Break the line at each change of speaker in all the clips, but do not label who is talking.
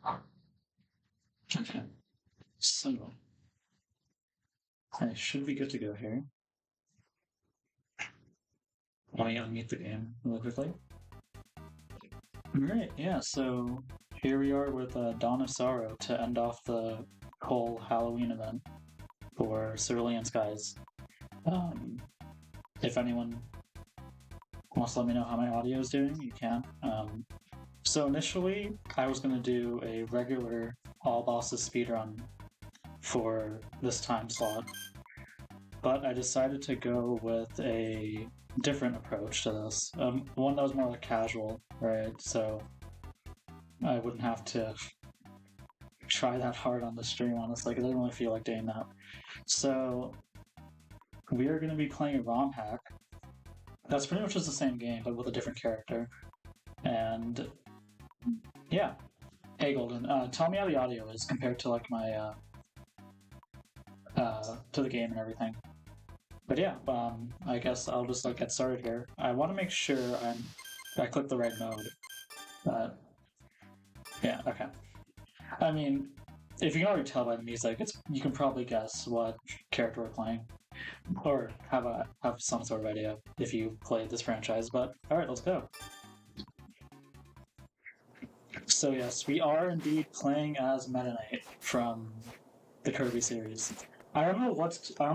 Okay, so I should be good to go here. Let me unmute the game really quickly. Alright, yeah, so here we are with Dawn of Sorrow to end off the whole Halloween event for Cerulean Skies. Um, if anyone wants to let me know how my audio is doing, you can. So initially, I was going to do a regular all bosses speedrun for this time slot, but I decided to go with a different approach to this. One that was more like casual, right? So I wouldn't have to try that hard on the stream, honestly, because I didn't really feel like doing that. So we are going to be playing a ROM hack. That's pretty much just the same game, but with a different character. And yeah. Hey Golden, tell me how the audio is compared to like my to the game and everything. But yeah, I guess I'll just like get started here. I want to make sure I click the right mode. Yeah, okay. I mean, if you can already tell by the music, you can probably guess what character we're playing, or have some sort of idea if you played this franchise. But all right, let's go. So yes, we are indeed playing as Meta Knight from the Kirby series. I don't know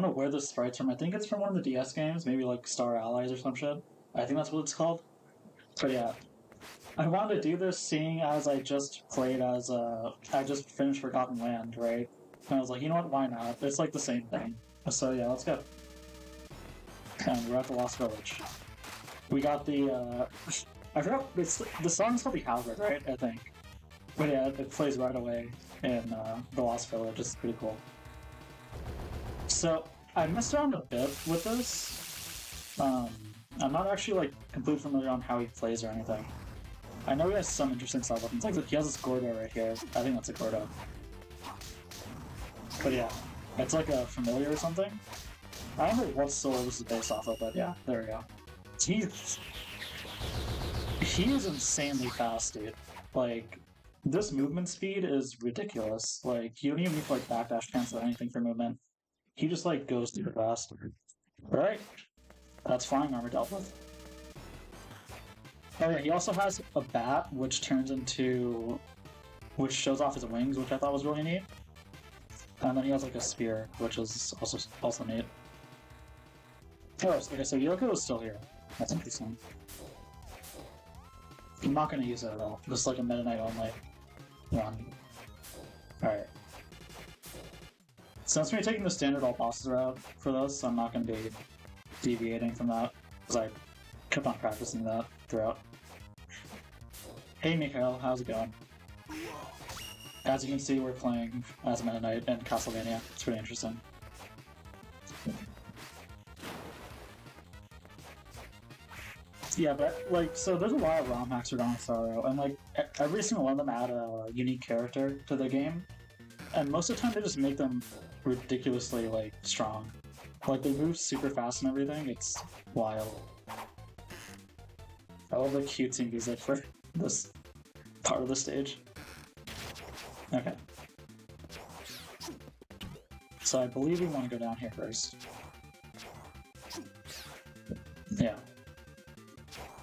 where the sprite's from. I think it's from one of the DS games, maybe like Star Allies or some shit. I think that's what it's called. But yeah, I wanted to do this seeing as I just finished Forgotten Land, right? And I was like, you know what, why not? It's like the same thing. So yeah, let's go. And we're at the Lost Village. We got the I forgot the song's called the Halberd, right? I think. But yeah, it plays right away in the Lost Village. It's pretty cool. So I messed around a bit with this. I'm not actually like completely familiar on how he plays or anything. I know he has some interesting side weapons. Like he has this Gordo right here. I think that's a Gordo. But yeah, it's like a familiar or something. I don't know what soul this is based off of, but yeah, there we go. He is insanely fast, dude. Like, this movement speed is ridiculous. Like, you don't even need to like backdash cancel or anything for movement. He just like goes super fast. Alright. That's flying armor dealt with. Oh yeah, he also has a bat which shows off his wings, which I thought was really neat. And then he has like a spear, which is also neat. Oh, okay, so Yoko is still here. That's interesting. I'm not gonna use it at all. Just like a Meta Knight only run. Alright. Since we're taking the standard all bosses route for this, I'm not gonna be deviating from that, because I kept on practicing that throughout. Hey Mikhail, how's it going? As you can see, we're playing as Meta Knight in Castlevania. It's pretty interesting. Yeah, but like, so there's a lot of ROM hacks for Dawn of Sorrow, and like every single one of them add a unique character to the game, and most of the time they just make them ridiculously like strong. Like they move super fast and everything. It's wild. I love the cutesy music for this part of the stage. Okay. So I believe we want to go down here first. Yeah.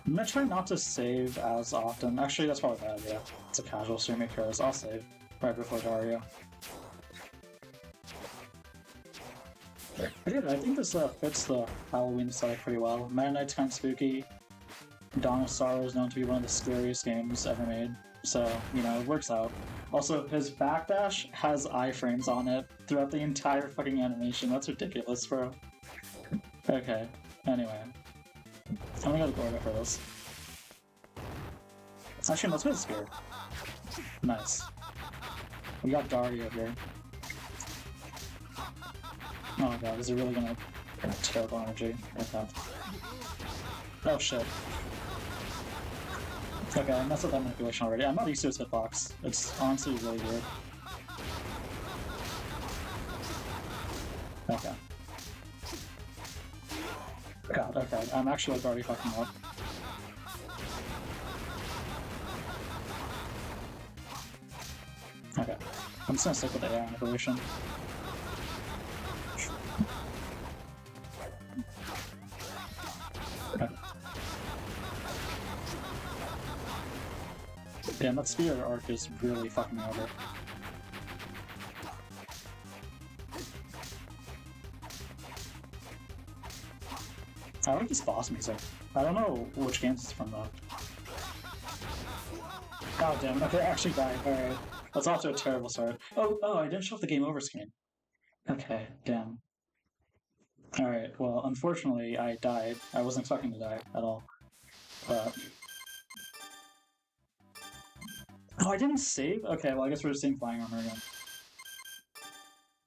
I'm gonna try not to save as often. Actually, that's probably a bad idea. It's a casual stream because I'll save right before Dario. I think this fits the Halloween aesthetic pretty well. Meta Knight's kind of spooky. Dawn of Sorrow is known to be one of the scariest games ever made, so, you know, it works out. Also, his backdash has iframes on it throughout the entire fucking animation. That's ridiculous, bro. Okay, anyway. I'm gonna go to Gordo for this. Actually, let's go to Spirit. Nice. We got Dario here. Oh my god, is he really gonna have terrible energy? Okay. Oh shit. Okay, I messed up that manipulation already. I'm not used to his hitbox. It's honestly really weird. Okay. God, okay. I'm actually like already fucking up. I'm just gonna stick with the air manipulation. Okay. Damn, that spear arc is really fucking me over. I like this boss music. I don't know which games it's from though. God damn it, okay, I actually died. Alright. That's off to a terrible start. Oh, I didn't show up the game over screen. Okay, damn. Alright, well, unfortunately, I died. I wasn't expecting to die at all. But... Oh, I didn't save? Okay, well, I guess we're just seeing flying armor again.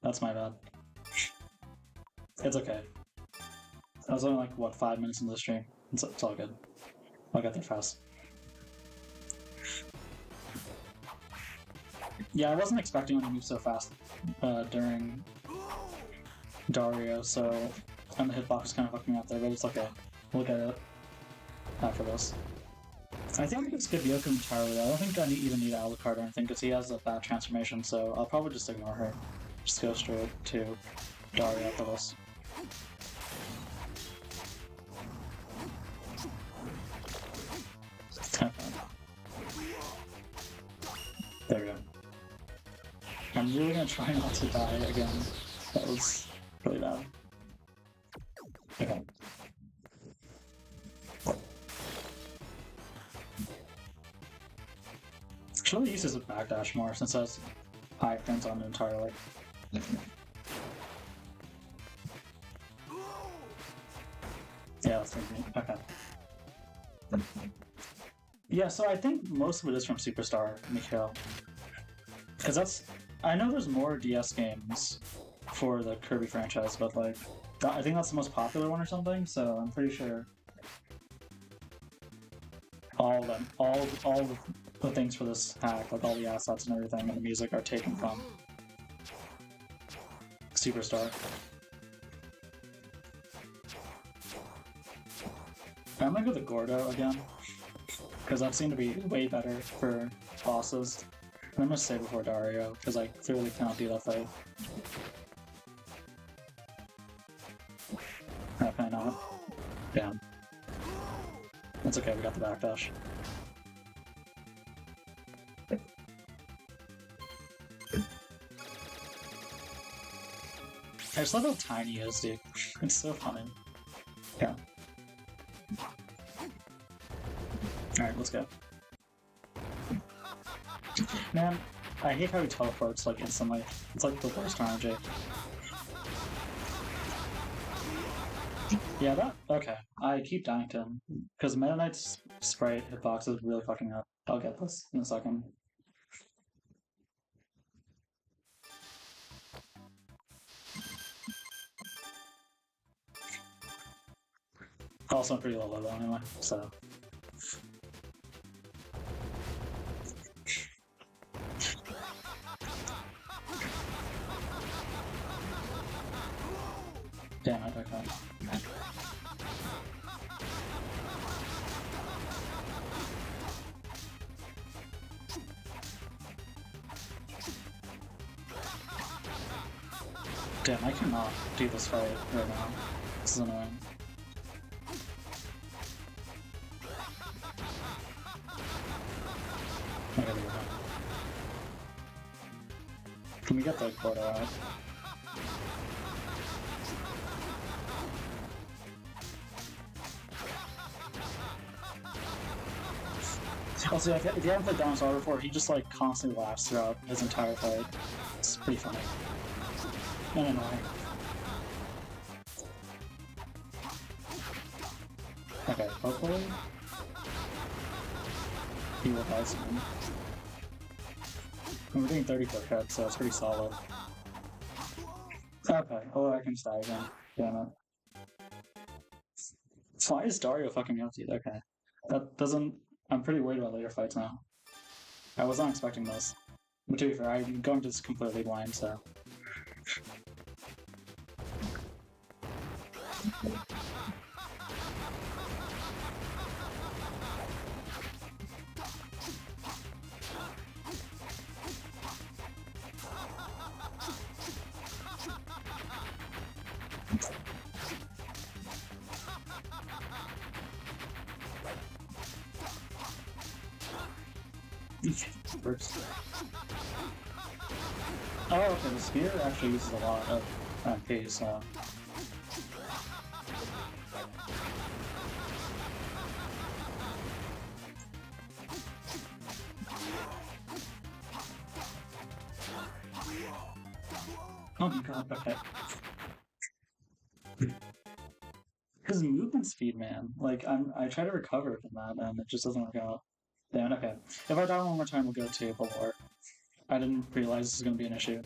That's my bad. It's okay. I was only like, what, 5 minutes into the stream? It's all good. I'll get there fast. Yeah, I wasn't expecting him to move so fast during Dario, so... And the hitbox is kind of fucking me up there, but it's okay. We'll get it after this. I think I could skip Yoko entirely. I don't think I even need Alucard or anything, because he has a bad transformation, so I'll probably just ignore her. Just go straight to Dario after this. Okay. There we go. I'm really gonna try not to die again. That was really bad. Okay. Actually uses a backdash more since it has high frames on it entirely. Yeah, that's thinking. Okay. Yeah, so I think most of it is from Superstar, Mikhail. Because that's... I know there's more DS games for the Kirby franchise, but like... I think that's the most popular one or something, so I'm pretty sure... All of them. All the things for this hack, like all the assets and everything and the music are taken from Superstar. I'm gonna go with Gordo again, because that seemed to be way better for bosses. And I'm gonna say before Dario, because I clearly cannot do that fight. How can I not? Damn. That's okay, we got the backdash. I just love how tiny he is, dude. It's so funny. Yeah. Alright, let's go. Man, I hate how he teleports like instantly. It's like the worst RNG. Yeah, that... Okay. I keep dying to him. Because Meta Knight's sprite hitbox is really fucking up. I'll get this in a second. Also, I'm pretty low level anyway, so... Damn it, okay. Damn, I cannot do this fight right now. This is annoying. I gotta go back. Can we get the quota out? Also, if you haven't played Dinosaur before, he just like constantly laughs throughout his entire fight. It's pretty funny. And annoying. Okay, hopefully he will die soon. And we're getting 34 cuts, so it's pretty solid. Okay, oh, I can just die again. Damn it. So why is Dario fucking up, dude? Okay. That doesn't... I'm pretty worried about later fights now. I was not expecting this. But to be fair, I'm going to this completely blind, so... Works. Oh, okay, the spear actually uses a lot of MP, so... Oh my god, okay. His movement speed, man. Like, I try to recover from that, and it just doesn't work out. Damn, okay. If I die one more time, we'll go to Balor. I didn't realize this was going to be an issue.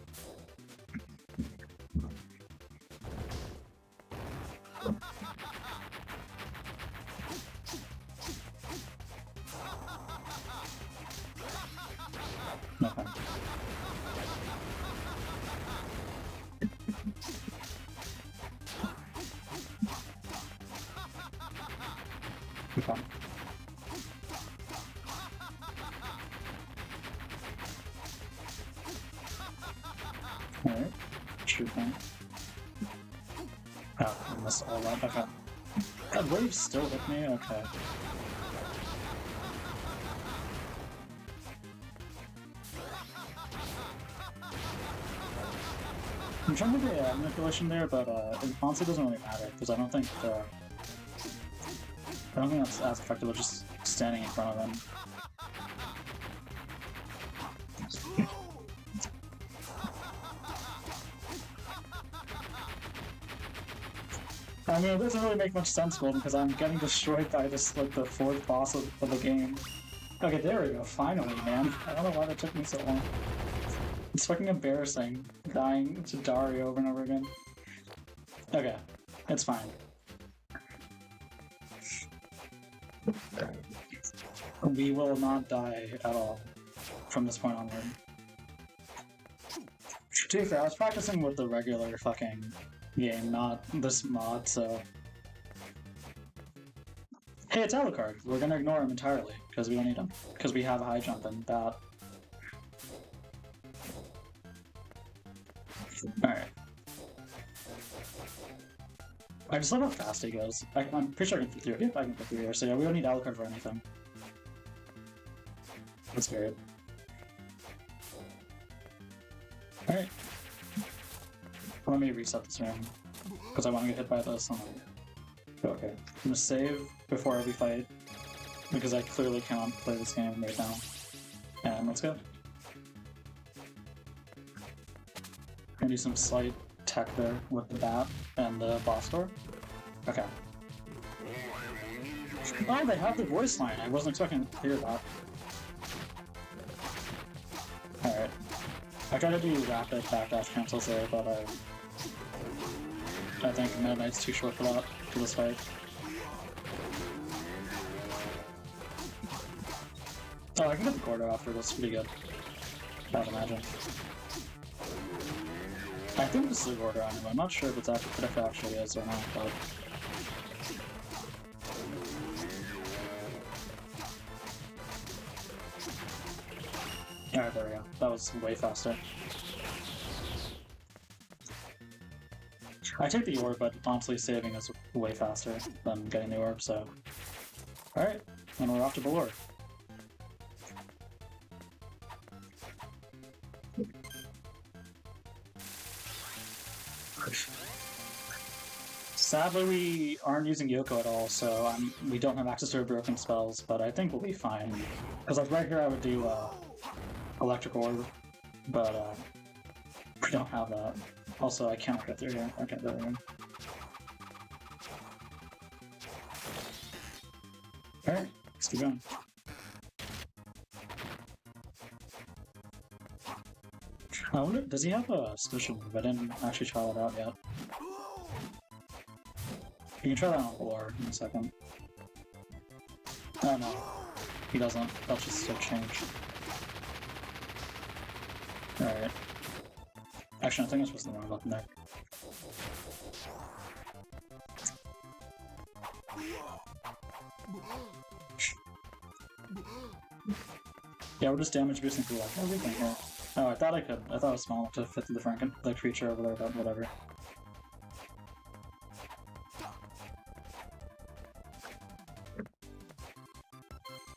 Okay. Okay. Alright. Shoot thing. Oh, I missed all that. Okay. God, Wave's still with me? Okay. I'm trying to do a manipulation there, but it honestly doesn't really matter, because I don't think that's as effective as just standing in front of him. I mean, it doesn't really make much sense, Golden, because I'm getting destroyed by this, like, the fourth boss of the game. Okay, there we go, finally, man. I don't know why that took me so long. It's fucking embarrassing, dying to Dario over and over again. Okay, it's fine. We will not die at all from this point onward. To be fair, I was practicing with the regular fucking game, not this mod, so... Hey, it's Alucard! We're gonna ignore him entirely, because we don't need him. Because we have a high jump and that. Alright. I just love how fast he goes. I'm pretty sure I can fit through it. Yep, I can fit through here, so yeah, we don't need Alucard for anything. That's weird. Alright. Let me reset this room, because I want to get hit by this. Okay. I'm gonna save before every fight, because I clearly cannot play this game right now. And let's go. Gonna do some slight tech there with the bat and the boss door. Okay. Oh, they have the voice line. I wasn't expecting to hear that. Alright. I tried to do rapid backdash cancels there, but I think Meta Knight's too short for that, for this fight. Oh, I can get the Gordo after this, pretty good. I'd imagine. I think this is a Gordo anyway, I'm not sure if it actually is or not, but... Alright, there we go. That was way faster. I take the orb, but honestly saving is way faster than getting the orb, so... Alright, and we're off to Balor. Sadly, we aren't using Yoko at all, so we don't have access to her broken spells, but I think we'll be fine. Because like right here I would do Electric Orb, but we don't have that. Also, I cannot get through here. Okay, there we go. Alright, let's keep going. I wonder, does he have a special move? I didn't actually try that out yet. You can try that on Balor in a second. Oh no, he doesn't. That's just a change. Alright. Actually, I think I was supposed to run button there. Yeah, we're just damage boosting for like everything here. Oh, I thought I could. I thought it was small enough to fit through the creature over there, but whatever.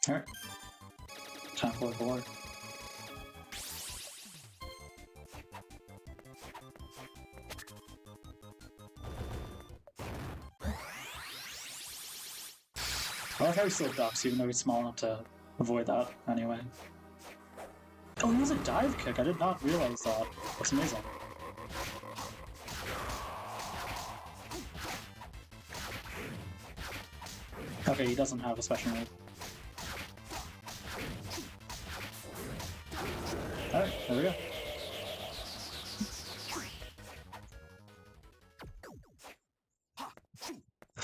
Alright. Time for a board. I like how he still ducks, even though he's small enough to avoid that anyway. Oh, he has a dive kick. I did not realize that. That's amazing. Okay, he doesn't have a special move. Alright, there we go.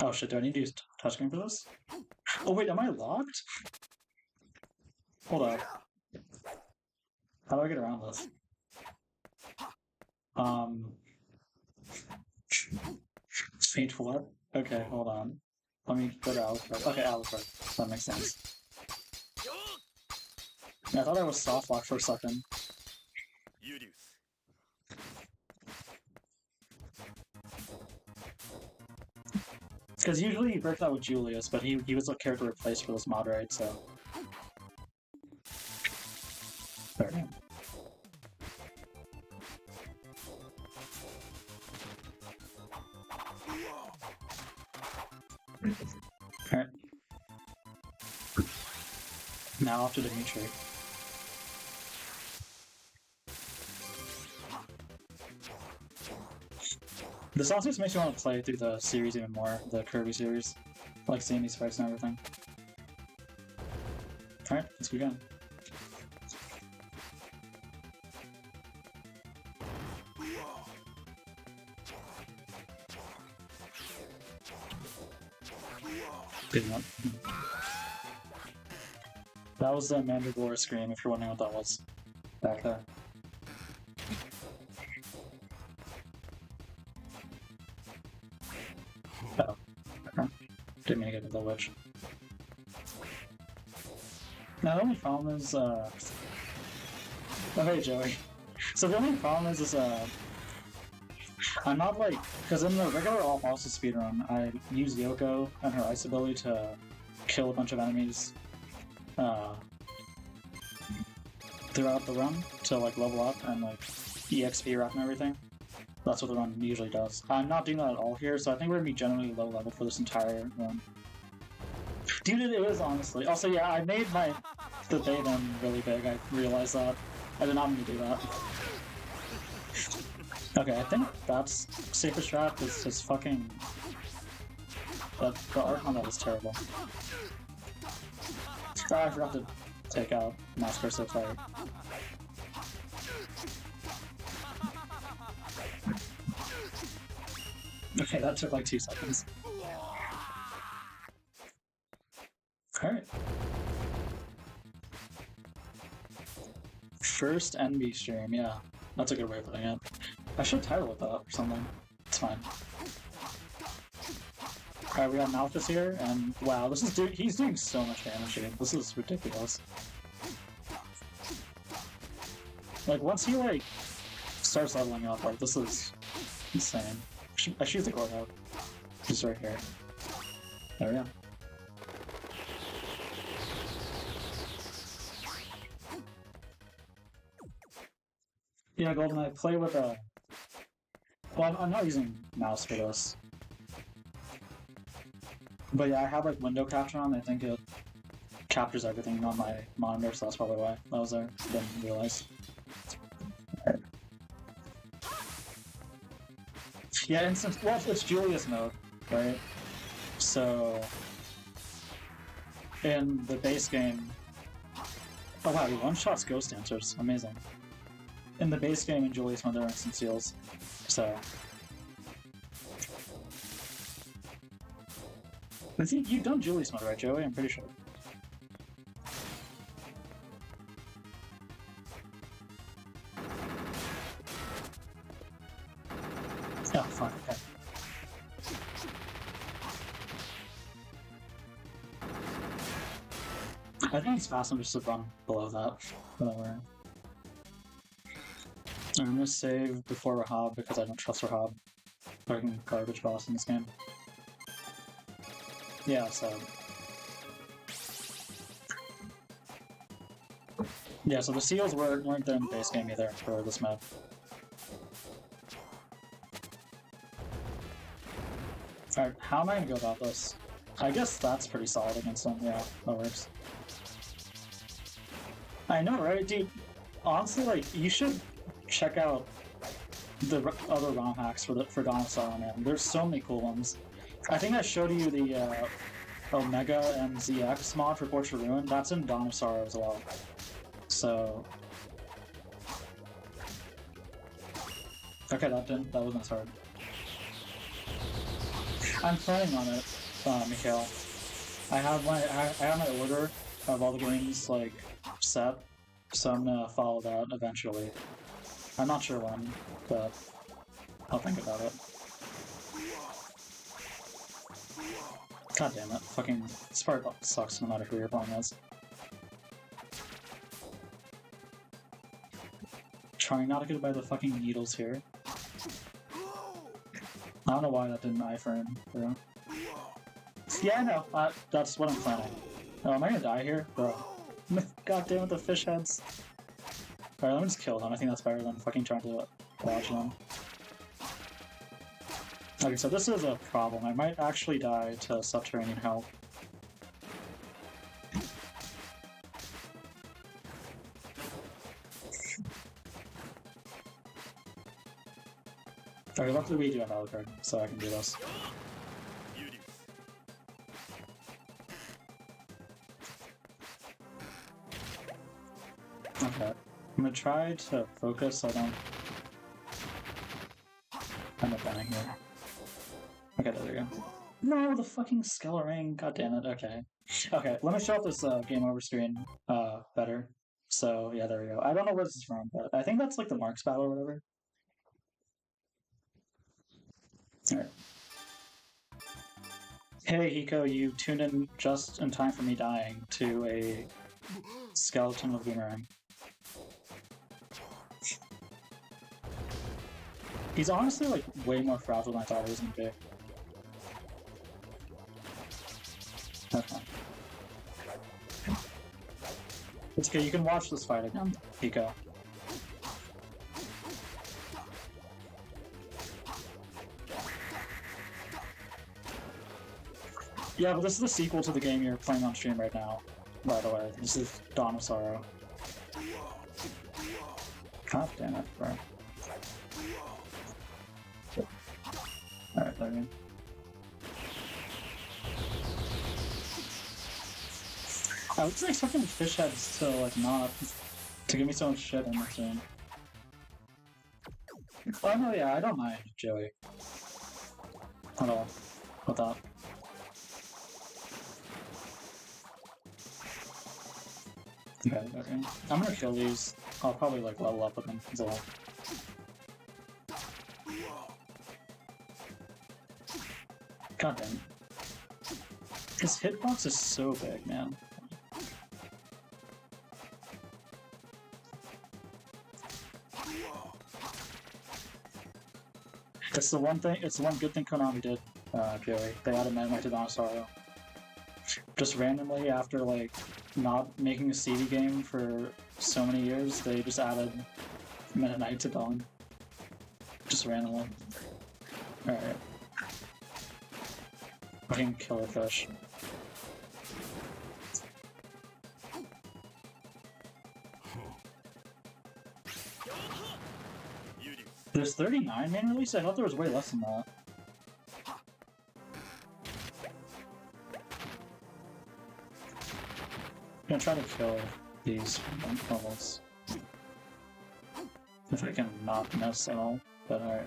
Oh shit, do I need to use touchscreen for this? Oh wait, am I locked? Hold up. How do I get around this? Faint what? Okay, hold on. Let me go to Alucard. Okay, Alucard. That makes sense. Yeah, I thought I was soft locked for a second. Because usually you break that with Julius, but he was a character replaced for this mod, right? So. There we go. Alright. Now off to Dimitri. This also just makes me want to play through the series even more, the Kirby series. Like seeing these fights and everything. Alright, let's begin. Good enough. That was the Mandragora scream, if you're wondering what that was. Back there. Oh. Didn't mean to get into the witch. Now the only problem is, Oh hey Joey. So the only problem is I'm not like, because in the regular all-also speedrun, I use Yoko and her ice ability to kill a bunch of enemies throughout the run to like level up and like EXP rep and everything. That's what the run usually does. I'm not doing that at all here, so I think we're gonna be generally low level for this entire run. Dude, it is honestly. Also, yeah, I made the Baden really big. I realized that. I did not mean to do that. Okay, I think that's Sacred Strap is just fucking. The art on that is terrible. Oh, I forgot to take out Master so tight. Okay, that took like 2 seconds. Alright. First NB stream, yeah. That's a good way of putting it. I should title it that or something. It's fine. Alright, we got Malthus here, and wow, this is he's doing so much damage here. This is ridiculous. Like, once he, like, starts leveling up, like, this is insane. I shoot the cord out. He's right here. There we go. Yeah, GoldenEye, play with a... Well, I'm not using mouse for this. But yeah, I have like window capture on. I think it captures everything on my monitor, so that's probably why that was there. Didn't realize. Right. Yeah, instance. Well, it's Julius mode, right? So in the base game. Oh wow, he one-shots Ghost Dancers. Amazing. In the base game in Julius mode, there are instant seals. So. I think you've done Julius mode, right, Joey? I'm pretty sure. Oh, fine, okay. I think it's fast enough just to run below that. Whatever. I'm gonna save before Rahab because I don't trust Rahab. Fucking garbage boss in this game. Yeah, so... Yeah, so the seals weren't there in the base game either for this map. Alright, how am I gonna go about this? I guess that's pretty solid against them. Yeah, that works. I know, right, dude? Honestly, like, you should check out the other ROM hacks for Dawn of Sorrow, man. There's so many cool ones. I think I showed you the Omega and ZX mod for Portrait of Ruin. That's in Dawn of Sorrow as well. So, okay, that wasn't as hard. I'm planning on it, Mikhail. I have my order of all the games like set, so I'm gonna follow that eventually. I'm not sure when, but I'll think about it. God damn it! Fucking this part sucks no matter who your opponent is. Trying not to get by the fucking needles here. I don't know why that didn't iframe through. Yeah, I know. That's what I'm planning. Oh, am I gonna die here? Bro. God damn it, the fish heads. Alright, let me just kill them. I think that's better than fucking trying to dodge them. Okay, so this is a problem. I might actually die to subterranean help. Okay, luckily we do have Alucard, so I can do this. Okay, I'm gonna try to focus so I don't end up dying here. Okay, there we go. No, the fucking skill ring. God damn it. Okay. Okay, let me show off this game over screen better. So, yeah, there we go. I don't know where this is from, but I think that's like the Marks battle or whatever. Alright. Hey, Hiko, you tuned in just in time for me dying to a skeleton with boomerang. He's honestly like way more fragile than I thought he was gonna be. Okay. It's okay, you can watch this fight again, Hiko. Yeah, but this is the sequel to the game you're playing on stream right now, by the way. This is Dawn of Sorrow. God damn it, bro. Alright, there we go. I was expecting fish heads to like not to give me so much shit in this game. Oh no, yeah, I don't mind Joey at all with that. Okay, okay. I'm gonna kill these. I'll probably like level up with them as well. God damn. This hitbox is so big, man. It's the one good thing Konami did, Joey. They added Meta Knight to Dawn of Sorrow. Just randomly, after like not making a CD game for so many years, they just added Meta Knight to Dawn. Just randomly. Alright. Fucking killer fish. There's 39 main release? I thought there was way less than that. I'm gonna try to kill these levels. If I can not miss at all. But alright.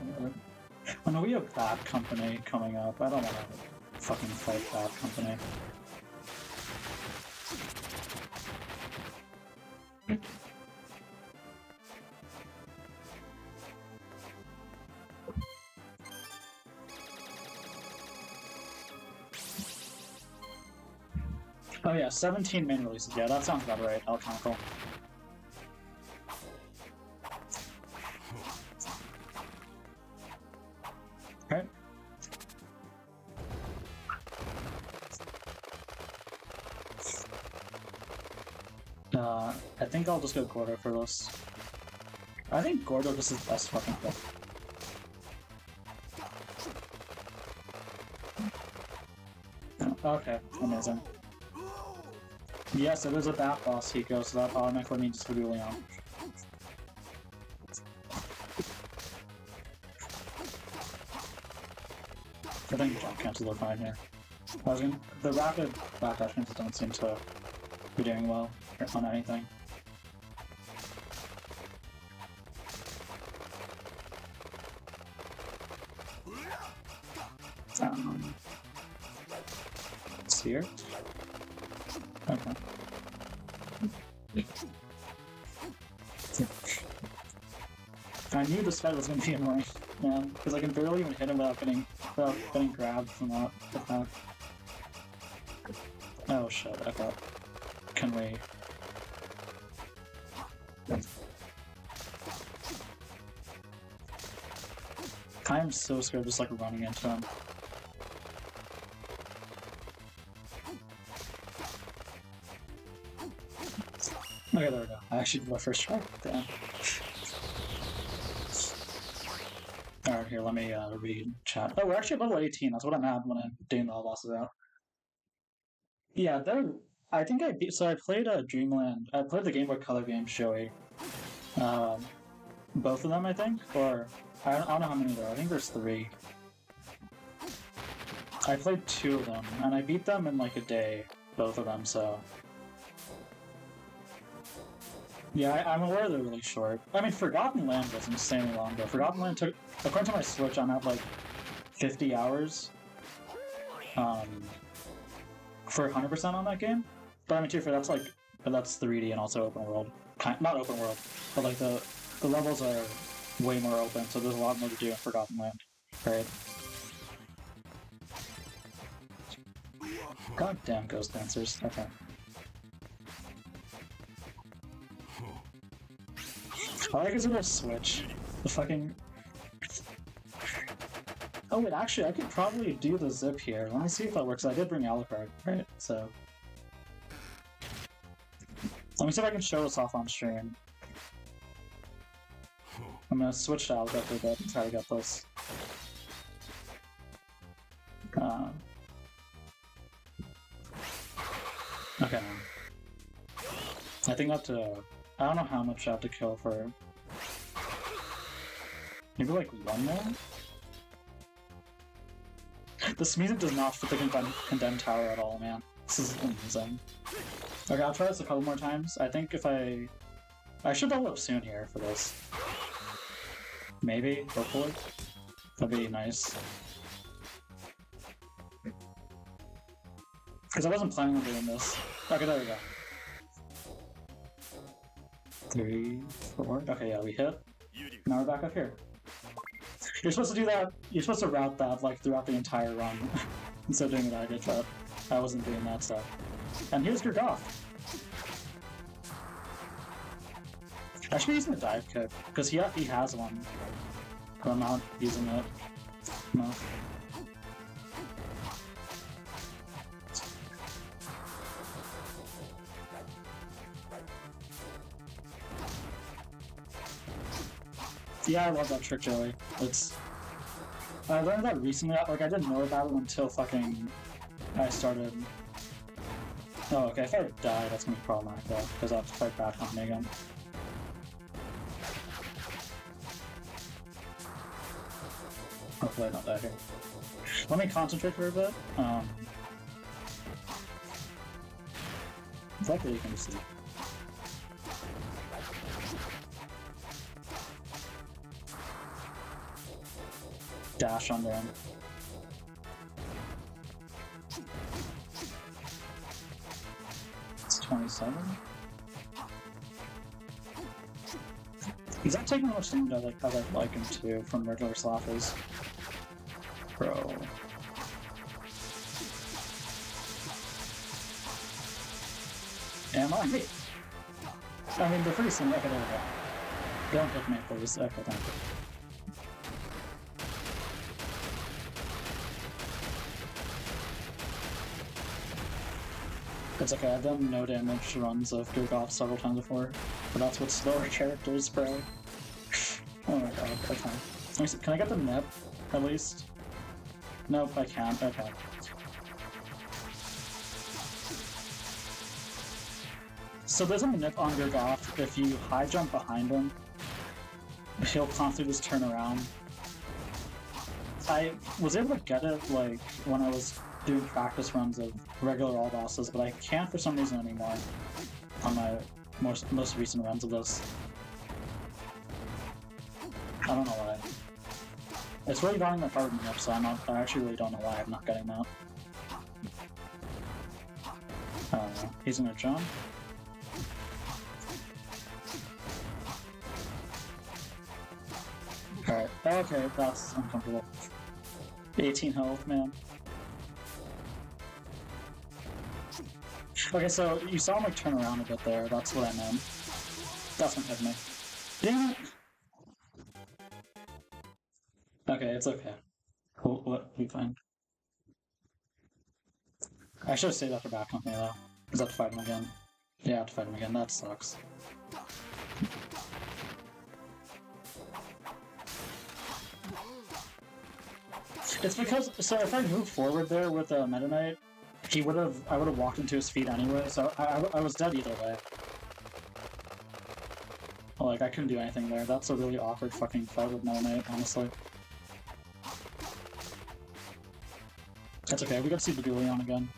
Oh no, we have Bad Company coming up. I don't want to fucking fight Bad Company. Oh yeah, 17 main releases. Yeah, that sounds about right. Alchemical. Okay. I think I'll just go Gordo for this. I think Gordo just is best fucking pick. Yeah. Okay, amazing. Yes, it is a bat boss, Hiko, so that automatically means it's for Leon. I think jump cancels are fine here. The rapid backdash cancels don't seem to be doing well on anything. Sphere? Okay. I knew this fight was going to be annoying, man, because I can barely even hit him without getting grabbed from that attack. Oh shit, okay. Can we... I am so scared just like running into him. Okay, there we go. I actually did my first try. Damn. Alright, here, let me read chat. Oh, we're actually at level 18. That's what I'm at when I'm doing the all bosses out. Yeah, I think I beat. So I played Dreamland. I played the Game Boy Color games, Joey. Both of them, I think? Or I don't know how many there are. I think there's 3. I played 2 of them, and I beat them in like a day. Both of them, so. Yeah, I'm aware they're really short. I mean, Forgotten Land was insanely long, though. Forgotten Land took, according to my Switch, I'm at like 50 hours for 100% on that game. But I mean, too, for that's 3D and also open world. Not open world, but like the levels are way more open, so there's a lot more to do in Forgotten Land, right? Goddamn Ghost Dancers. Okay. I like it's a little switch. The fucking... Oh wait, actually, I could probably do the zip here. Let me see if that works. I did bring Alucard, right? So... Let me see if I can show this off on stream. I'm gonna switch to Alucard for a bit and try to get this. Okay. I think I have to... I don't know how much I have to kill for... Maybe like 1 more? This music does not fit the Condemned Tower at all, man. This is amazing. Okay, I'll try this a couple more times. I think if I should level up soon here for this. Maybe, hopefully. That'd be nice. Because I wasn't planning on doing this. Okay, there we go. 3, 4. Okay, yeah, we hit. Now we're back up here. You're supposed to do that. You're supposed to route that like throughout the entire run instead of doing what I did, but I wasn't doing that stuff. And here's your Goth. I should be using the dive kick because he has one, but I'm not using it. No. Yeah, I love that trick, Joey. I learned that recently. Like, I didn't know about it until fucking I started. Oh, okay. If I die, that's gonna be problematic though, because I have to fight back on me again. Hopefully I don't die here. Let me concentrate for a bit. Hopefully you can see. Dash on them. It's 27. He's not taking much damage as I'd like him to from regular Slothers. Bro. Am I? I mean, they're pretty similar. Okay, there we go. Don't hit me, please. Okay, thank you. It's okay, I've done no damage runs of Gurgoth several times before, but that's what slower characters, bro. Oh my god, okay. Can I get the nip, at least? Nope, I can't, okay. So there's a nip on Gurgoth. If you high jump behind him, he'll constantly just turn around. I was able to get it like when I was doing practice runs of regular all bosses, but I can't for some reason anymore on my most recent runs of this. I don't know why. It's really going that hard in the so I actually really don't know why I'm not getting that. He's gonna jump. Alright, okay, that's uncomfortable. 18 health, man. Okay, so you saw him like turn around a bit there, that's what I meant. That's what hit me. Damn it! Okay, it's okay. Cool, what? We fine. I should have saved that for back company though. Because I have to fight him again. Yeah, I have to fight him again, that sucks. It's because, so if I moved forward there with a Meta Knight, I would have walked into his feet anyway, so I was dead either way. Like, I couldn't do anything there. That's a really awkward fucking fight with Meta Knight, honestly. That's okay, we got to see Bagoulion again.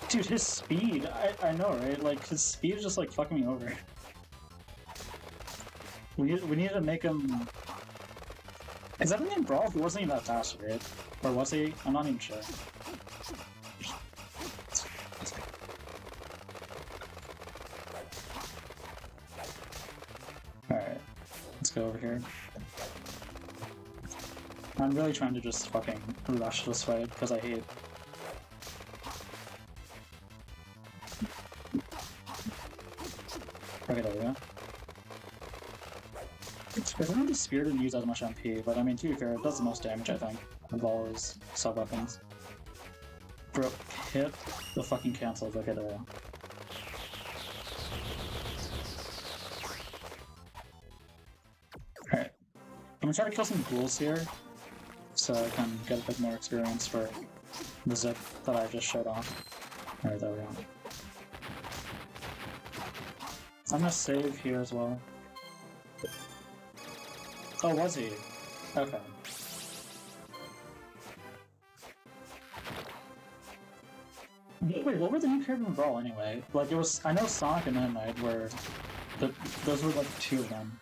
Dude, his speed, I know, right? Like, his speed is just, like, fucking me over. We need to make him... Is that a name Brawl? He wasn't even that fast, right? Or was he? I'm not even sure. Alright, let's go over here. I'm really trying to just fucking rush this fight, because I hate... Okay, there we go. I don't think Spear didn't use as much MP, but I mean, to be fair, it does the most damage, I think, of all his sub-weapons. Bro, hit the fucking cancels, okay, there we go. Alright. I'm gonna try to kill some ghouls here, so I can get a bit more experience for the zip that I just showed off. Alright, there we go. I'm gonna save here as well. Oh, was he? Okay. Wait, what were the new characters in Brawl anyway? Like, it was... I know Sonic and Meta Knight were... those were, like, two of them.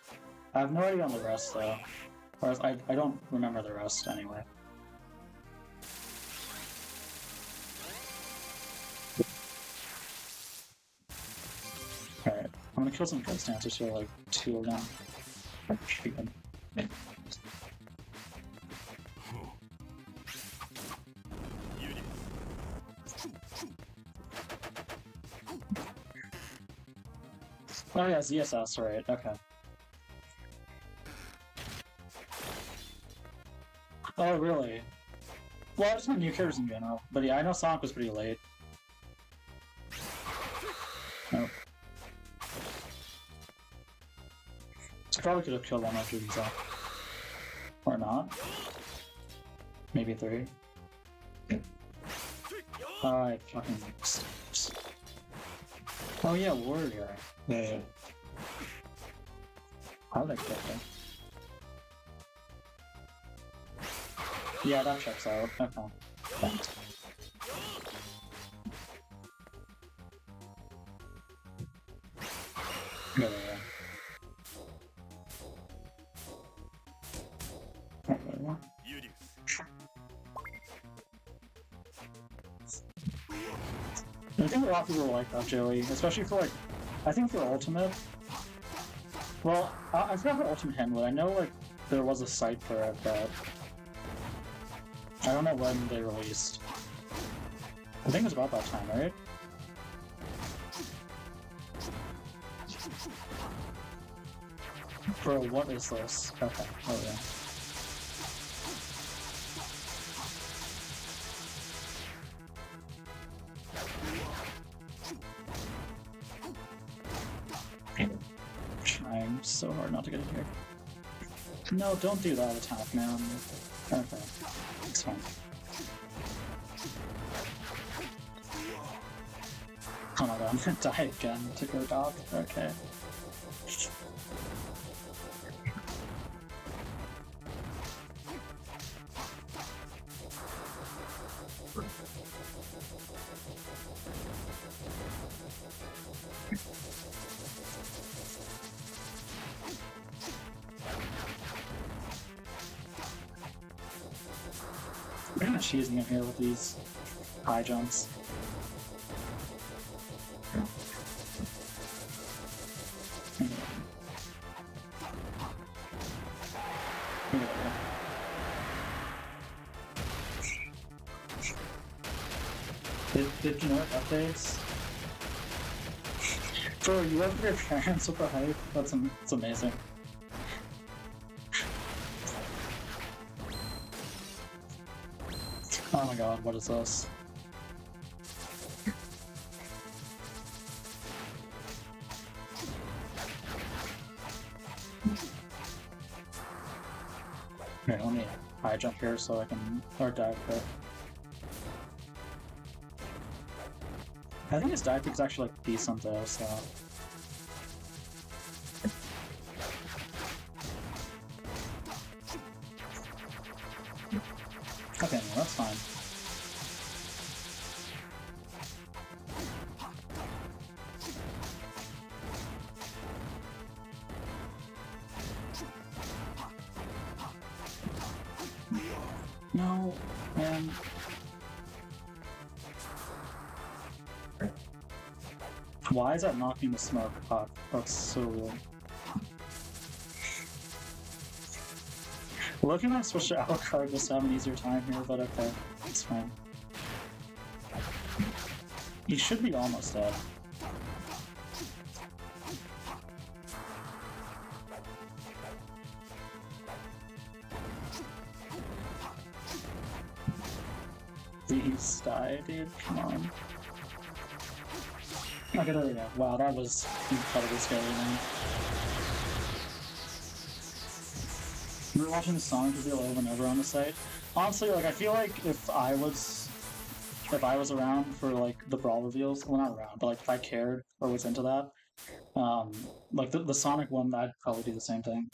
I have no idea on the rest, though. Or I don't remember the rest, anyway. Alright. I'm gonna kill some Ghost Dancers here, like, two of them. Should be good. Oh yeah, ZSS, right, okay. Oh, really? Well, I just meant new characters in general. But yeah, I know Sonic was pretty late. Oh. I probably could have killed one or two of these off. Or not. Maybe three. I fucking... Oh yeah, Warrior. Yeah. I like that thing. Yeah, that checks out. Okay. Thanks. Yeah. I think a lot of people like that, Joey, especially for like, I think for Ultimate. Well, I forgot for Ultimate Henwood. I know like there was a site for it, but I don't know when they released. I think it was about that time, right? Bro, what is this? Okay, oh yeah. Trying so hard not to get in here. No, don't do that attack, man. Okay, it's fine. Oh my god, I'm gonna die again to go dog. Okay. We're kind of cheesing him here with these high jumps. Did generic updates? Bro, you have your parents with the hype? That's amazing. Oh my god, what is this? Okay, let me high jump here so I can, or dive quick. I think his dive kick is actually like decent though, so. Okay, no, that's fine. No, man. Why is that knocking the smoke up? That's so weird. Looking at switch to Alucard just to have an easier time here, but okay, it's fine. He should be almost dead. Please die, dude. Come on. Okay, there we go. Wow, that was incredibly scary, man. We were watching the Sonic reveal over and over on the site. Honestly, like, I feel like if I was around for, like, the Brawl reveals, well, not around, but, like, if I cared or was into that, like, the Sonic one, I'd probably do the same thing.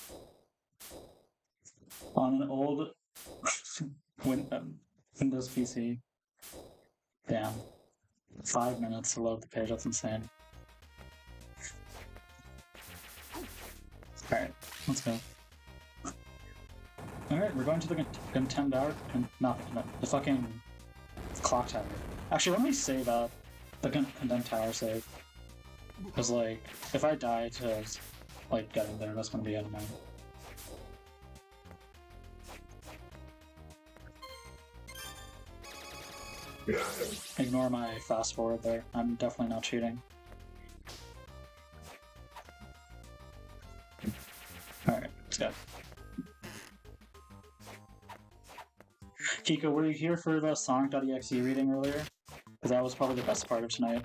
On an old Windows PC. Damn. 5 minutes to load the page, that's insane. Alright, let's go. Alright, we're going to the Contender, the fucking Clock Tower. Actually, let me save the Condemned Tower save. Because, like, if I die to, like, getting there, that's gonna be annoying. Ignore my fast forward there. I'm definitely not cheating. Alright, let's go. Kiko, were you here for the Sonic.exe reading earlier? Because that was probably the best part of tonight.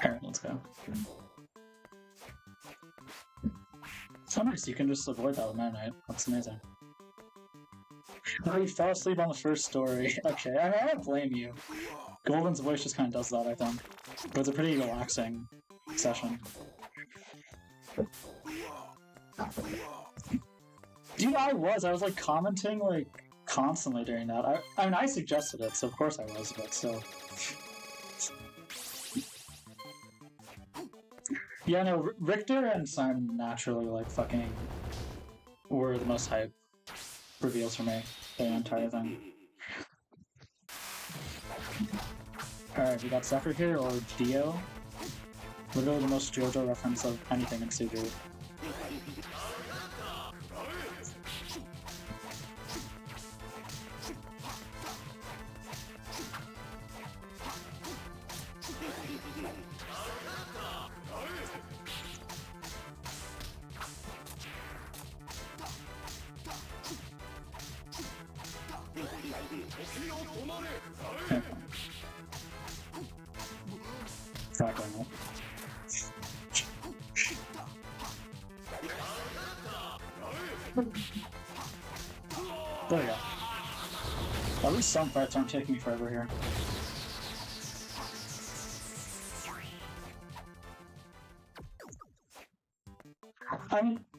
Alright, let's go. So nice, you can just avoid that with Meta Knight. That's amazing. Oh, you fell asleep on the first story. Okay, I don't blame you. Golden's voice just kind of does that, I think. But it's a pretty relaxing session. Dude, I was like commenting like constantly during that. I mean, I suggested it, so of course I was, but still. Yeah, no, Richter and Simon naturally like fucking were the most hype reveals for me, the entire thing. Alright, we got Zephyr here, or Dio. Literally the most JoJo reference of anything in Suzu. Okay. Trigonal. There we go. At least some fights aren't taking me forever here.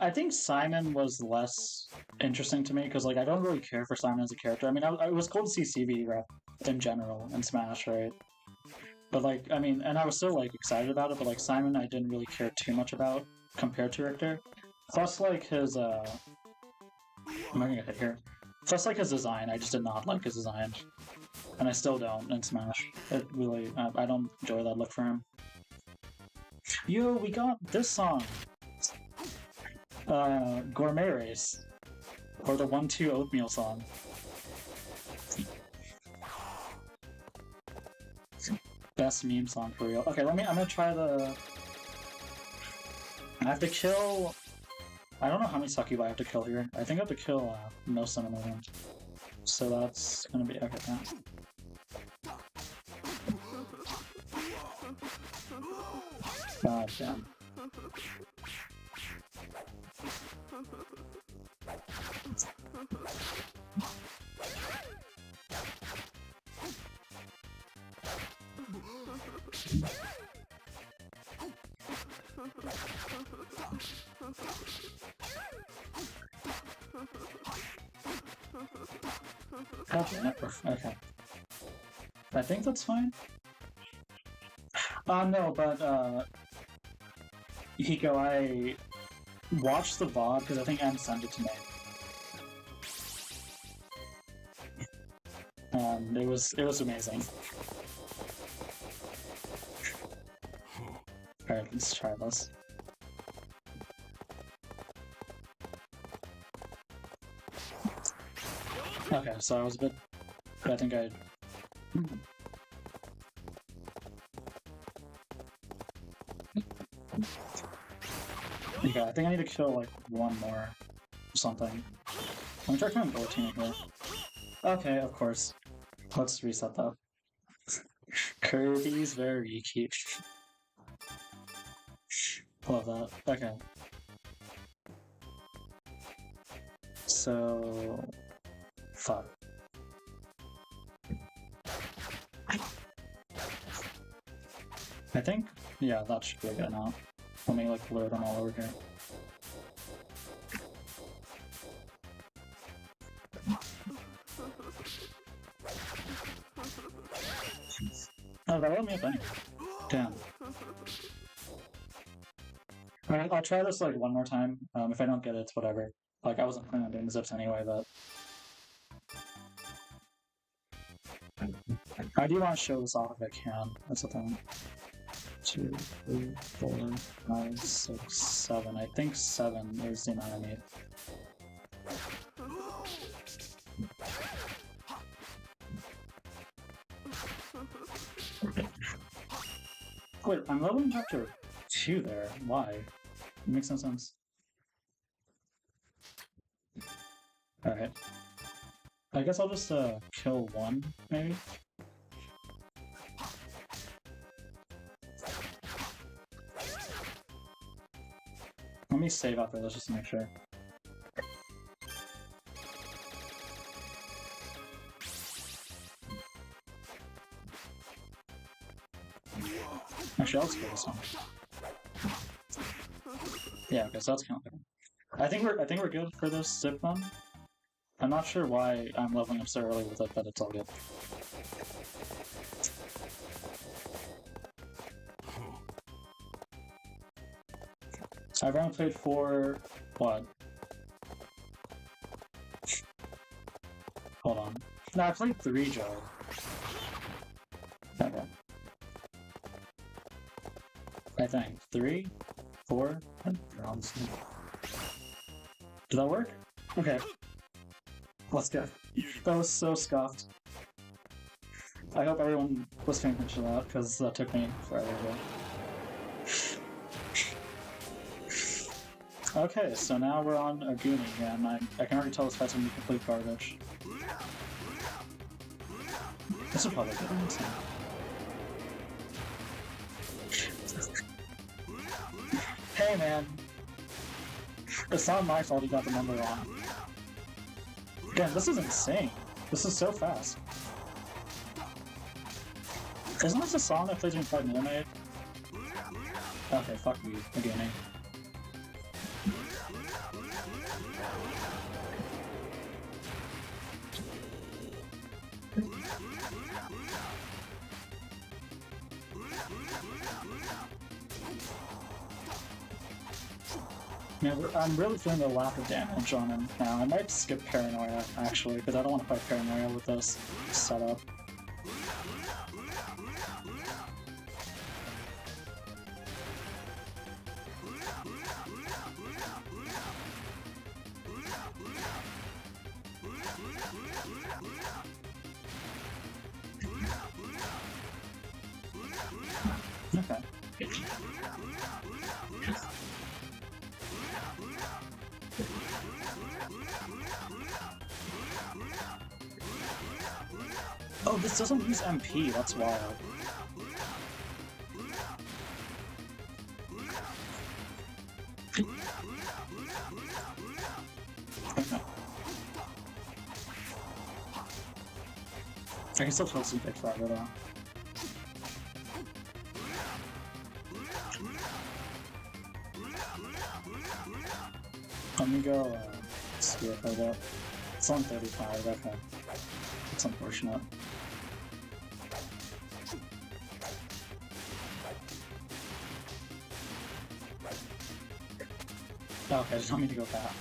I think Simon was less interesting to me because like I don't really care for Simon as a character. I mean, it was cool to see CV rep in general in Smash, right? But like, I mean, and I was still like excited about it. But like Simon, I didn't really care too much about compared to Richter. Plus, like his I'm not gonna get hit here. Plus, like his design, I just did not like his design, and I still don't in Smash. It really, I don't enjoy that look for him. Yo, we got this song. Gourmet Race, or the 1-2 Oatmeal song. Best meme song for real. Okay, I'm gonna try the... I have to kill... I don't know how many Succubi I have to kill here. I think I have to kill most of them. So that's gonna be... Okay, yeah. God damn. Okay. I think that's fine. No, but, Hiko, I watched the VOD because I think Em sent it to me. It was amazing. Alright, let's try this. Okay, so I was a bit... I think I... Okay, I think I need to kill, like, one more or something. Let me try kind of Dorotine here. Okay, of course. Let's reset that. Kirby's very cute. Love that. Okay. So... Fuck. I think, yeah, that should be good now. Let me, like, load them all over here. Oh, that let me up anyway. Damn. Alright, I'll try this, like, one more time. If I don't get it, it's whatever. Like, I wasn't planning on doing zips anyway, but... I do want to show this off if I can. That's the thing. 2, 3, 4, 5, 6, 7. I think 7 is the amount I need. Wait, I'm leveling chapter 2 there. Why? It makes no sense. Alright. I guess I'll just kill one, maybe? Let me save after this just to make sure. Actually, I'll kill this one. Yeah, okay, so that's kind of good. I think we're good for this zip one. I'm not sure why I'm leveling up so early with it, but it's all good. I've only played 4... what? Hold on. No, I played 3 Joe. Okay. I think. 3? 4? Did that work? Okay. Let's go. That was so scuffed. I hope everyone was paying attention to that, because that took me forever to Okay, so now we're on Aguni again. I can already tell this fight's gonna be complete garbage. This would probably get insane. Hey man! It's not my fault you got the number wrong. Again, this is insane. This is so fast. Isn't this a song that plays when you play Minimade? Okay, fuck you, beginning. Yeah, I'm really feeling the lack of damage on him now. I might skip Paranoia, actually, because I don't want to fight Paranoia with this setup. Okay. Oh, this doesn't use MP, that's wild. Okay. I can still some big forever though. Let me go spear for that. It's on 35, okay. It's unfortunate. Okay, just want me to go back.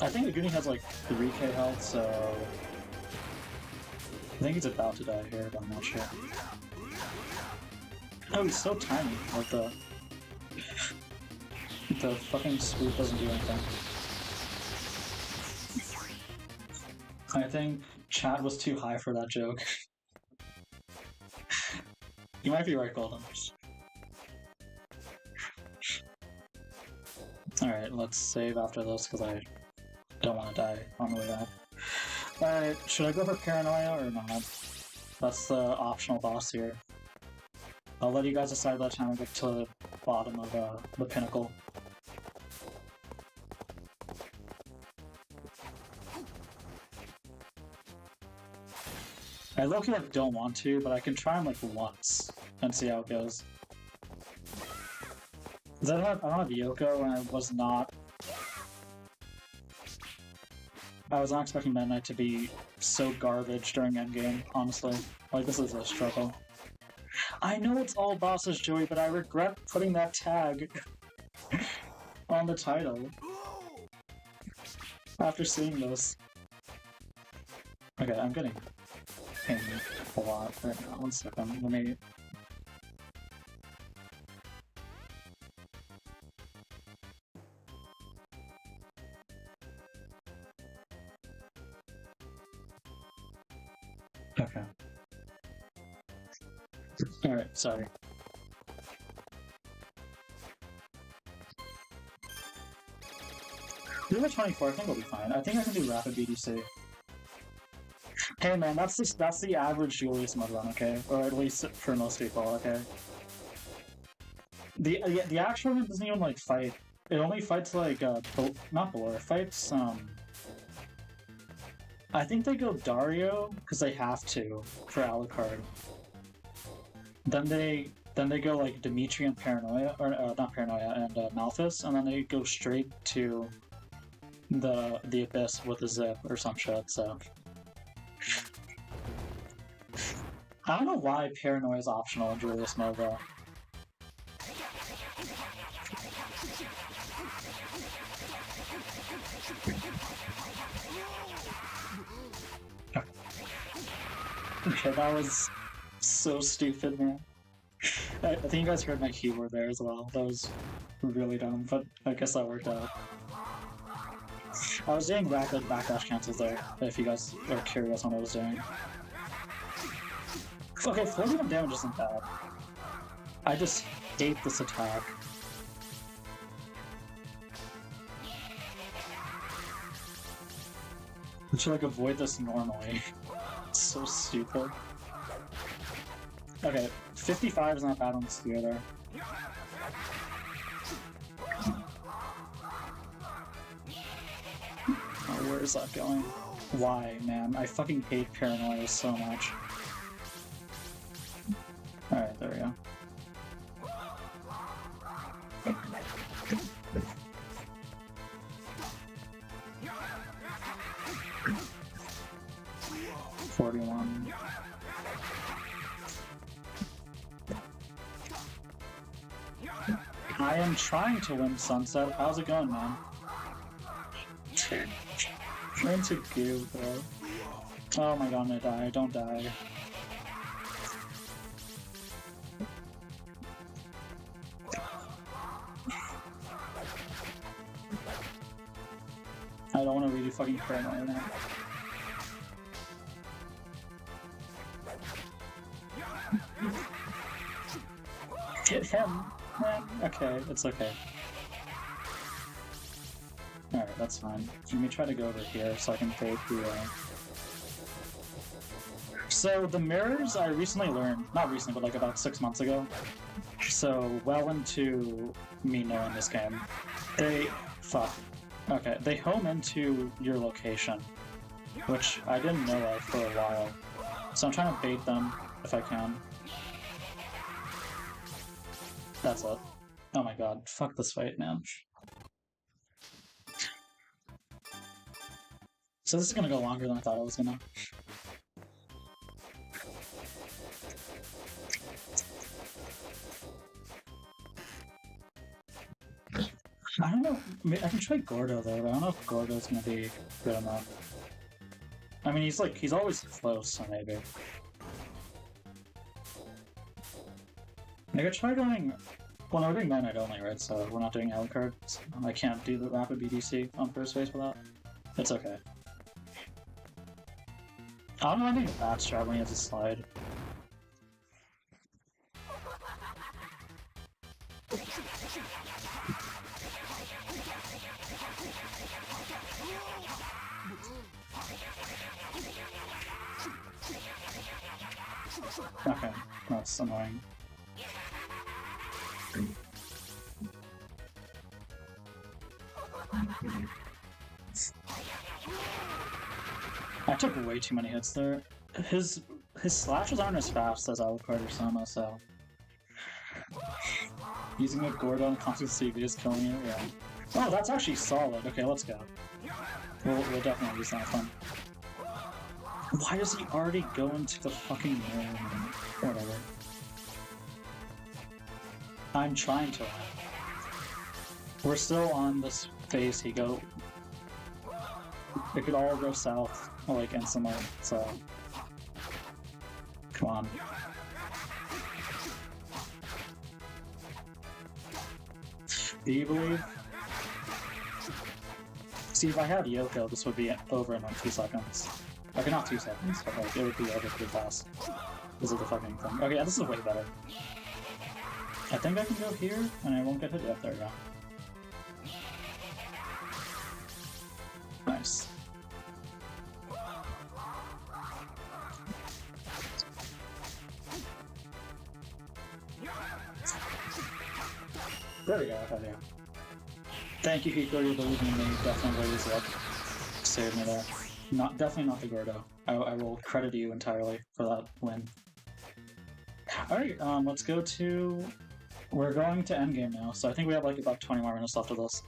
I think Aguni has like 3k health, so I think he's about to die here, but I'm not sure. Oh, he's so tiny. Like the fucking swoop doesn't do anything. I think chat was too high for that joke. You might be right, Golden. Alright, let's save after this because I don't want to die on the way back. Alright, should I go for Paranoia or not? That's the optional boss here. I'll let you guys decide by the time I get to the bottom of the pinnacle. I low-key like don't want to, but I can try him like once and see how it goes. Cause I don't have Yoko, and I was not expecting Meta Knight to be so garbage during endgame, honestly. Like, this is a struggle. I know it's all bosses, Joey, but I regret putting that tag on the title after seeing this. Okay, I'm getting pinged a lot right now. 1 second, let me... Okay. Alright, sorry. Level 24, I think we'll be fine. I think I can do rapid BDC. Hey man, that's the average Julius mode run, okay? Or at least for most people, okay? The actual one doesn't even like fight. It only fights like not Balor, it fights I think they go Dario because they have to for Alucard. Then they go like Dimitri and Paranoia, or not Paranoia, and Malthus, and then they go straight to the Abyss with a zip or some shit. So I don't know why Paranoia is optional in Julius mode though. Okay, that was so stupid, man. I think you guys heard my keyboard there as well. That was really dumb, but I guess that worked out. I was doing rapid backlash cancels there, if you guys are curious on what I was doing. Okay, 41 damage isn't bad. I just hate this attack. I should like avoid this normally. It's so stupid. Okay, 55 is not bad on the spear there. Oh, where is that going? Why, man? I fucking hate Paranoia so much. Alright, there we go. $41. I am trying to win Sunset. How's it going, man? Trying to goo, bro. Oh my god, I'm gonna die. Don't die. I don't want to redo fucking Paranoia now. Get him! Man. Okay, it's okay. Alright, that's fine. Let me try to go over here so I can fade through. So, the mirrors I recently learned, not recently, but like about 6 months ago. So, well into me knowing this game. Fuck. Okay, they home into your location, which I didn't know of for a while. So I'm trying to bait them if I can. That's it. Oh my god, fuck this fight, man. So this is gonna go longer than I thought it was gonna. I don't know, I can try Gordo though, but I don't know if Gordo's gonna be good enough. I mean, he's always close, so maybe. I could try going... Well, no, we're doing Man Knight only, right? So we're not doing Alucard. I can't do the rapid BDC on first phase without. It's okay. I don't know anything about traveling as a slide. Okay, that's annoying. I took way too many hits there. His slashes aren't as fast as Alucard or Soma, so... Using a Gordo on constant CV is killing you, yeah. Oh, that's actually solid. Okay, let's go. We'll definitely use that one. Why does he already go into the fucking mirror? Whatever. I'm trying to. We're still on this phase he go. It could all go south, like, instantly, so... Come on. Do you believe? See, if I had Yoko, this would be over in like 2 seconds. Okay, not 2 seconds, but like, it would be over pretty fast. This is the fucking thing. Okay, yeah, this is way better. I think I can go here, and I won't get hit. Yep, there we go. Nice. There we go, okay, yeah. Thank you, Hiko, you believe in me. Definitely was like, saved me there. Definitely not the Gordo. I will credit you entirely for that win. Alright, let's go to... We're going to endgame now, so I think we have like about 20 more minutes left of this.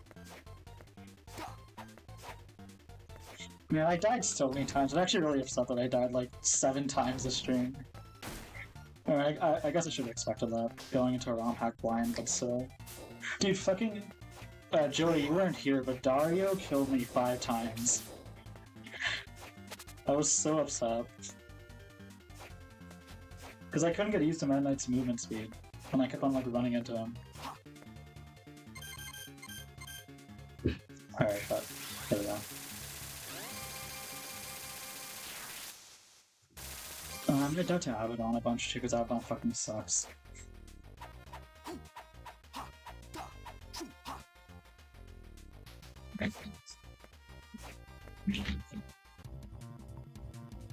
Man, I died so many times. I'm actually really upset that I died like 7 times this stream. Alright, I guess I should have expected that, going into a ROM hack blind, but still. Dude, fucking... Joey, you weren't here, but Dario killed me 5 times. I was so upset. Because I couldn't get used to Meta Knight's movement speed, and I kept on like running into him. Alright, but there we go. I'm gonna doubt to Abaddon a bunch too, because Abaddon fucking sucks.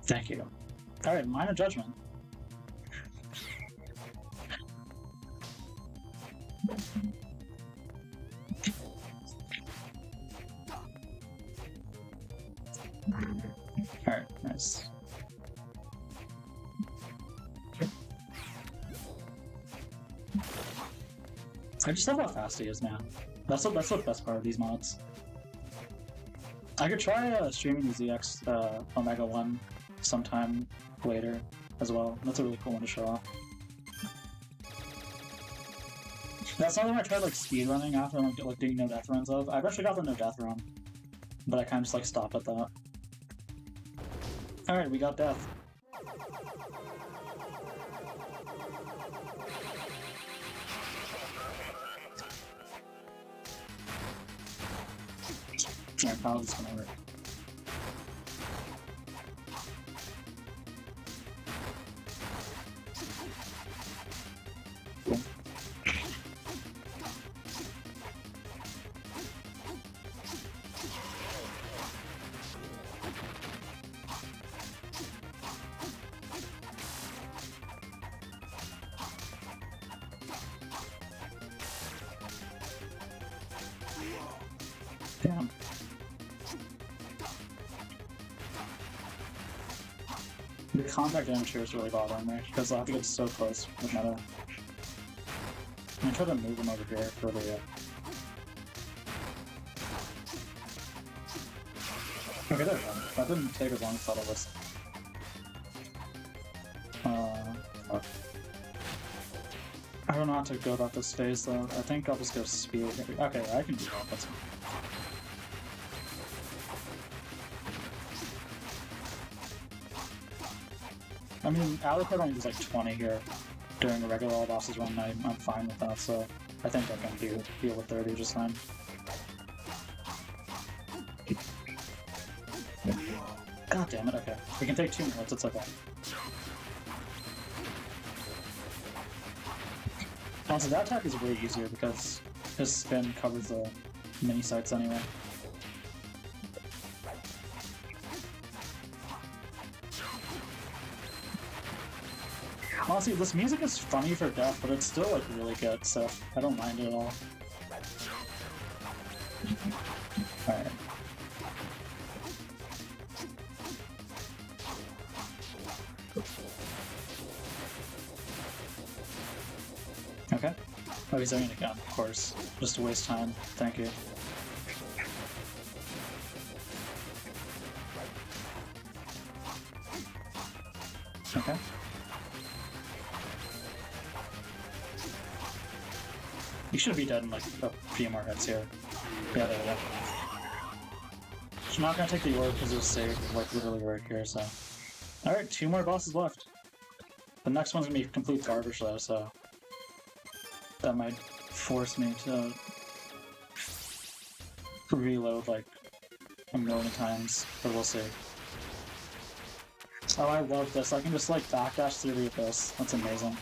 Thank you. Alright, minor judgment. Alright, nice. I just love how fast he is now. That's the best part of these mods. I could try streaming the ZX Omega 1 sometime later as well. That's a really cool one to show off. That's something I tried like speedrunning after like doing no death runs of. I've actually got the no death run, but I kind of just like stopped at that. Alright, we got death. Yeah, probably just gonna work. Cool. Damn. The contact damage here is really bothering me, because I have to get so close with meta. I'm gonna try to move him over here for the... Okay, there we go. That didn't take as long as I thought it was. Fuck. I don't know how to go about this phase though. I think I'll just go speed. Okay, I can do that. That's fine. I mean, Alucard only does like 20 here during a regular all bosses run. I'm fine with that, so I think I can deal with 30 just fine. God damn it, okay. We can take 2 minutes, it's okay. Also, that attack is way easier because his spin covers the mini sites anyway. Honestly, this music is funny for death, but it's still like really good, so I don't mind it at all. Alright. Okay. Oh, he's doing it again, of course. Just to waste time. Thank you. Okay. You should be dead in like a few more hits here. Yeah, there we go. I'm not gonna take the orb because it was saved like literally right here, so. Alright, 2 more bosses left. The next one's gonna be complete garbage though, so that might force me to reload like a million times, but we'll see. Oh, I love this. I can just like backdash through the abyss. That's amazing.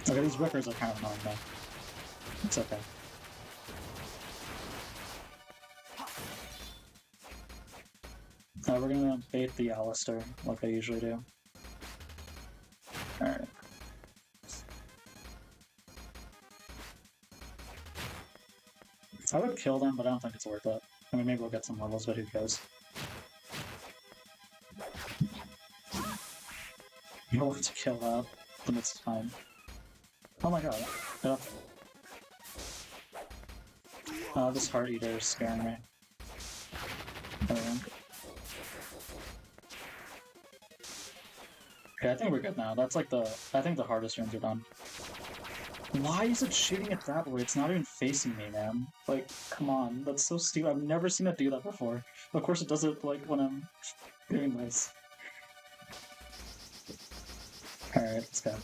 Okay, these rippers are kind of annoying though. It's okay. We're gonna bait the Alistair like I usually do. Alright. I would kill them, but I don't think it's worth it. I mean, maybe we'll get some levels, but who cares? You want to kill that, then it's fine. Oh my god. Get up. This Heart Eater is scaring me. There we go. Okay, I think we're good now. That's like I think the hardest rooms are done. Why is it shooting it that way? It's not even facing me, man. Like, come on. That's so stupid. I've never seen it do that before. Of course it does it, like, when I'm doing this. Alright, let's go.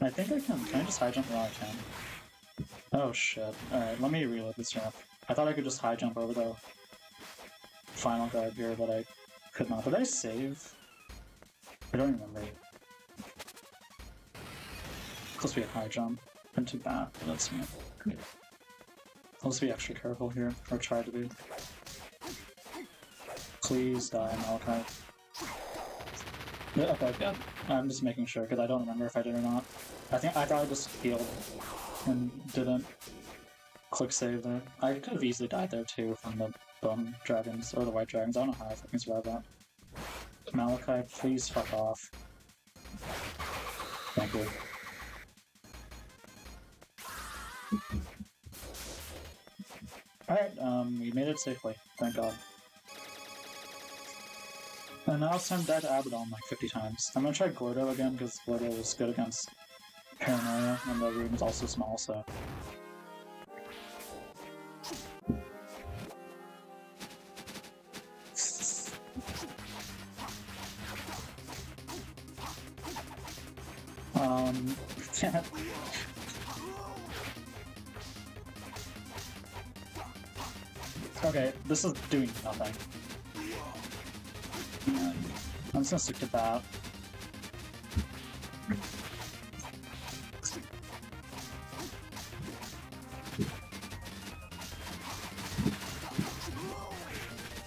I think I can. Can I just high jump? Oh, I can. Oh shit. Alright, let me reload this jump. I thought I could just high jump over the final guard here, but I could not. Did I save? I don't remember. Supposed to be a high jump. been too bad, but that's me. Let's be extra careful here, or try to be. Please die, Malachi. Yeah, okay, good. I'm just making sure, because I don't remember if I did or not. I thought I just healed and didn't click save there. I could have easily died there too from the bone dragons, or the white dragons. I don't know how I fucking survived that. Malachi, please fuck off. Thank you. Alright, we made it safely. Thank God. And now it's time to die to Abaddon like 50 times. I'm gonna try Gordo again, because Gordo was good against Paranoia, and the room is also small, so... Okay, this is doing nothing. I'm just gonna stick to that.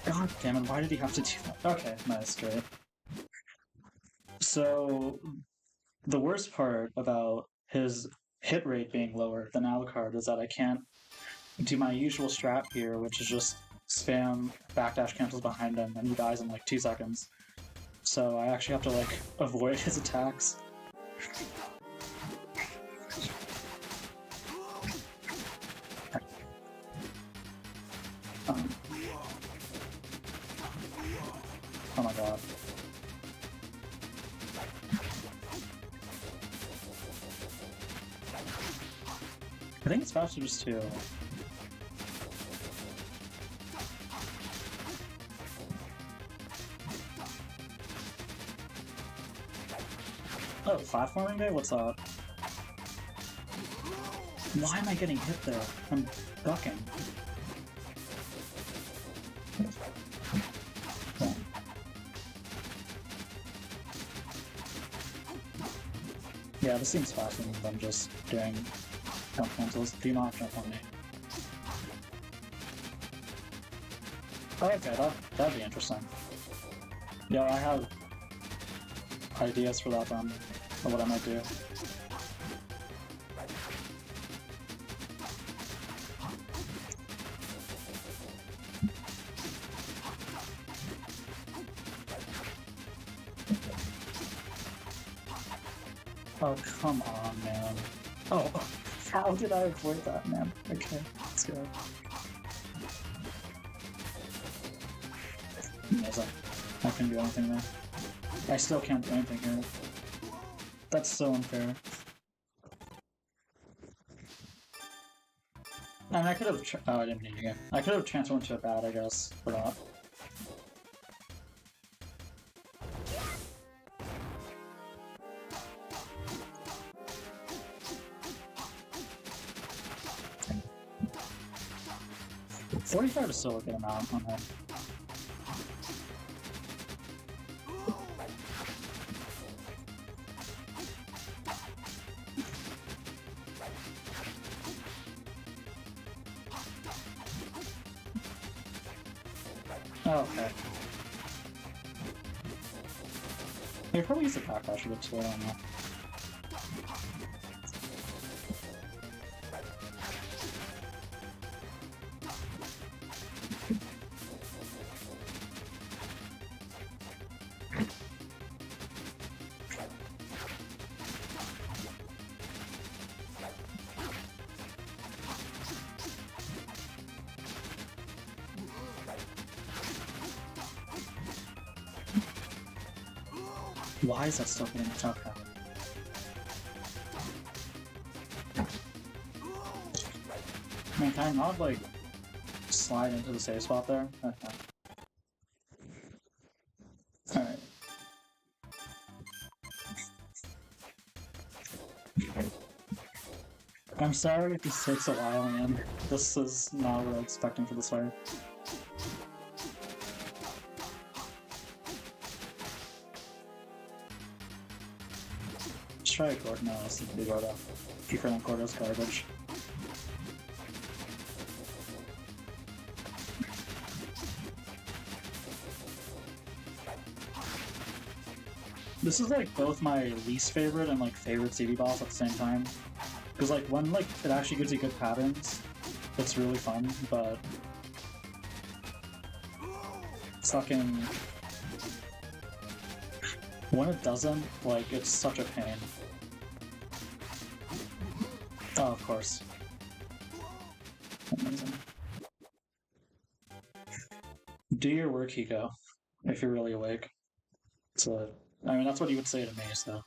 God damn it, why did he have to do that? Okay, nice, great. So, the worst part about his hit rate being lower than Alucard is that I can't do my usual strat here, which is just spam backdash cancels behind him and he dies in like 2 seconds. So I actually have to like avoid his attacks. Oh my god. I think it's faster just to... Oh, platforming day? What's up? Why am I getting hit there? I'm ducking. Yeah, this seems faster than just doing jump cancels. Do not jump on me. Oh, okay, that'd be interesting. Yeah, I have ideas for that then, or what I might do. Oh, come on, man. Oh, how did I avoid that, man? Okay, let's go. Amazing. I can't do anything there. I still can't do anything here. That's so unfair. And I could have... oh, I didn't need it again. I could have transformed into a bat, I guess, for that. $45 is still a good amount on him. Oh, okay. He probably used the backlash a bit too, I don't know. Why is that still getting a top out? Man, can I not, like, slide into the safe spot there? Okay. Alright. I'm sorry if this takes a while, man. This is not what I was expecting for this fight. try Gordo. No, let's do Gordo. Keeper on Gordo's garbage. This is like both my least favorite and like favorite CB boss at the same time. Because like when like it actually gives you good patterns, it's really fun, but fucking when it doesn't, like it's such a pain. Oh, of course. Amazing. Do your work, Hiko, if you're really awake. So, I mean, that's what you would say to me, so.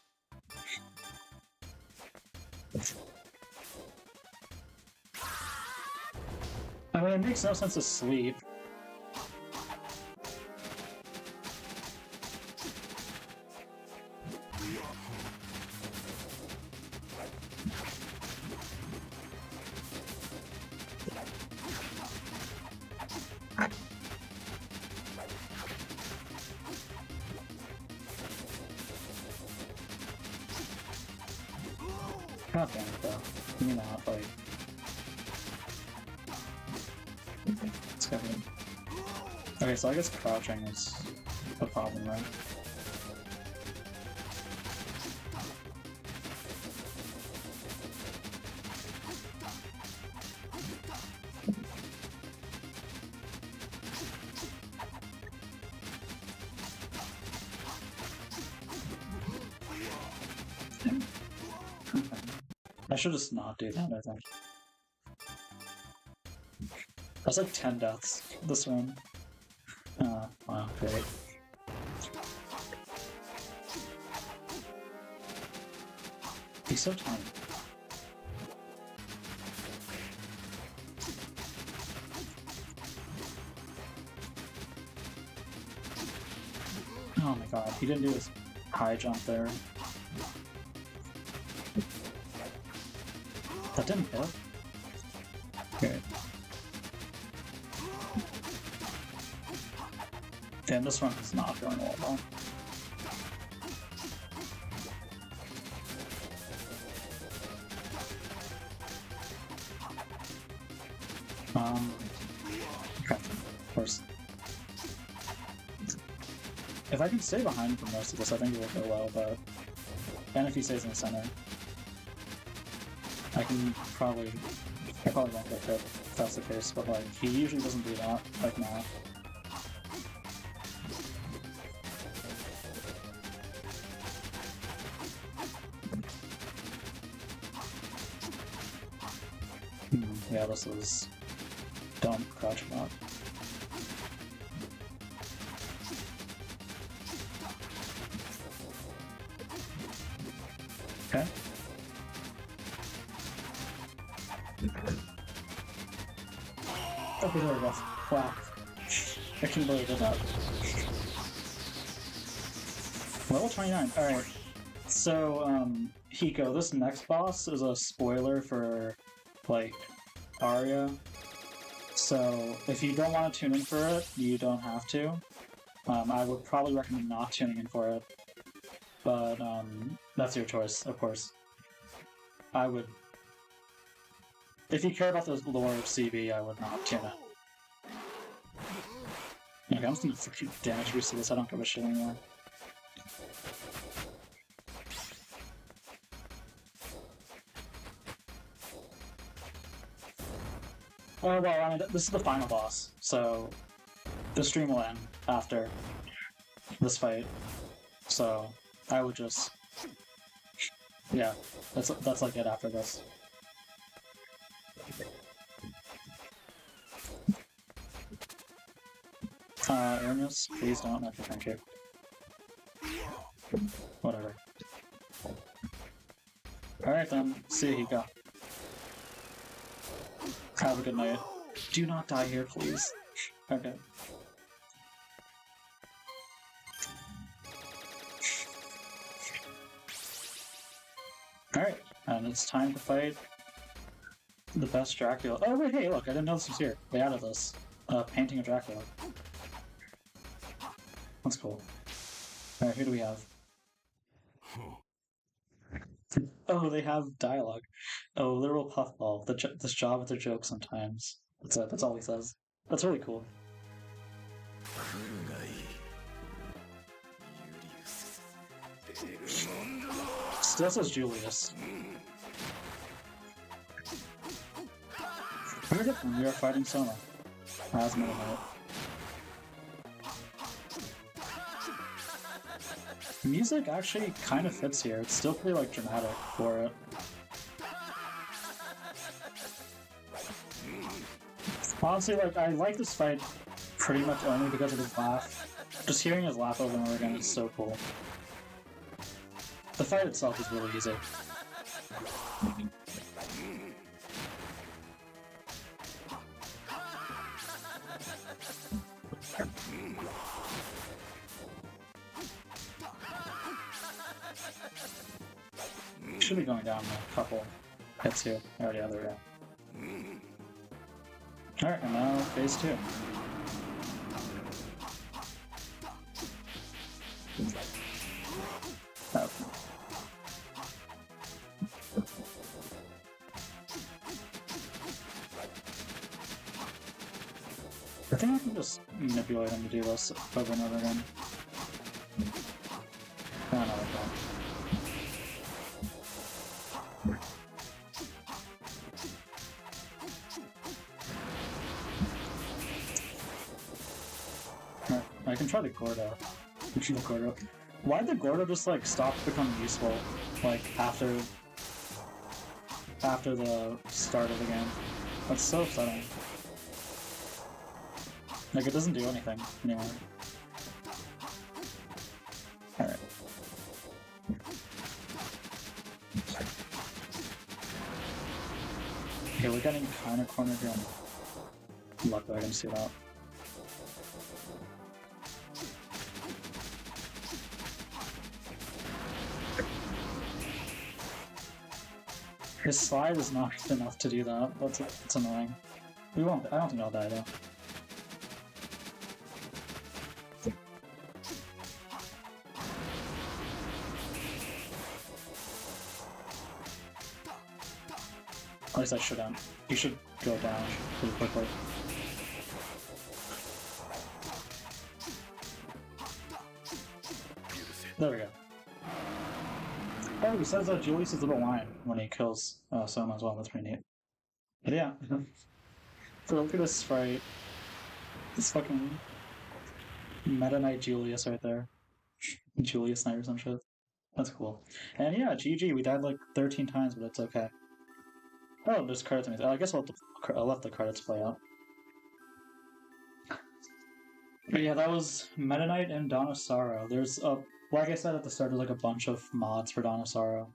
I mean, it makes no sense to sleep. God damn it, though. You know, like... It's gonna be... Okay, so I guess crouching is a problem, right? I should just not do that, I think. That's like 10 deaths this round. Wow, great. He's so tiny. Oh my god, he didn't do his high jump there. That didn't hit. Okay. Damn, this run is not going well, though. Okay, of course. If I can stay behind for most of this, I think it will go well, but... And if he stays in the center, I probably won't get hit if that's the case, but like, he usually doesn't do that, like now. Yeah, this is... Don't crouch him up. Okay. Oh, there we go. Wow. I can believe it up. Level 29. Alright. So, Hiko, this next boss is a spoiler for, like, Arya. So, if you don't want to tune in for it, you don't have to. I would probably recommend not tuning in for it. But, that's your choice, of course. I would... If you care about the lore of CB, I would not tune in. Okay, I'm just gonna freaking damage boost this, I don't give a shit anymore. Oh, well, I mean, this is the final boss, so the stream will end after this fight. So I would just, yeah, that's like it after this. Ernest, please don't. Okay, thank you. Whatever. Alright then, see you, Hiko. Have a good night. Do not die here, please. Okay. Alright, and it's time to fight the best Dracula. Oh wait, hey, look, I didn't know this was here. They added this. Painting of Dracula. That's cool. Alright, who do we have? Oh, they have dialogue. Oh, literal puffball. This job with their jokes sometimes. That's it. That's all he says. That's really cool. Still says Julius. Very different. We are fighting Soma. As Meta Knight. Music actually kind of fits here. It's still pretty like dramatic for it. Honestly, like I like this fight pretty much only because of his laugh. Just hearing his laugh over and over again is so cool. The fight itself is really easy. Should be going down a couple hits here. Oh yeah, there we go. Alright, and now phase 2. Oh. I think I can just manipulate him to do this over and over again. Oh, no, I don't. I can try the Gordo. Why did the Gordo just like stop becoming useful like after the start of the game? That's so upsetting. Like it doesn't do anything anymore. Alright. Okay, we're getting kinda cornered here. Luckily I didn't see that. His slide is not enough to do that. That's annoying. We won't. I don't think I'll die though. At least I shouldn't. You should go down pretty quickly. There we go. Oh, he says Julius' little line when he kills Soma as well. That's pretty neat. But yeah. So look at this fight. This fucking Meta Knight Julius right there. Julius Knight or some shit. That's cool. And yeah, GG. We died like 13 times, but it's okay. Oh, there's credits. I guess I'll let the credits play out. But yeah, that was Meta Knight and Dawn of Sorrow. There's a, like I said at the start, there's like a bunch of mods for Dawn of Sorrow.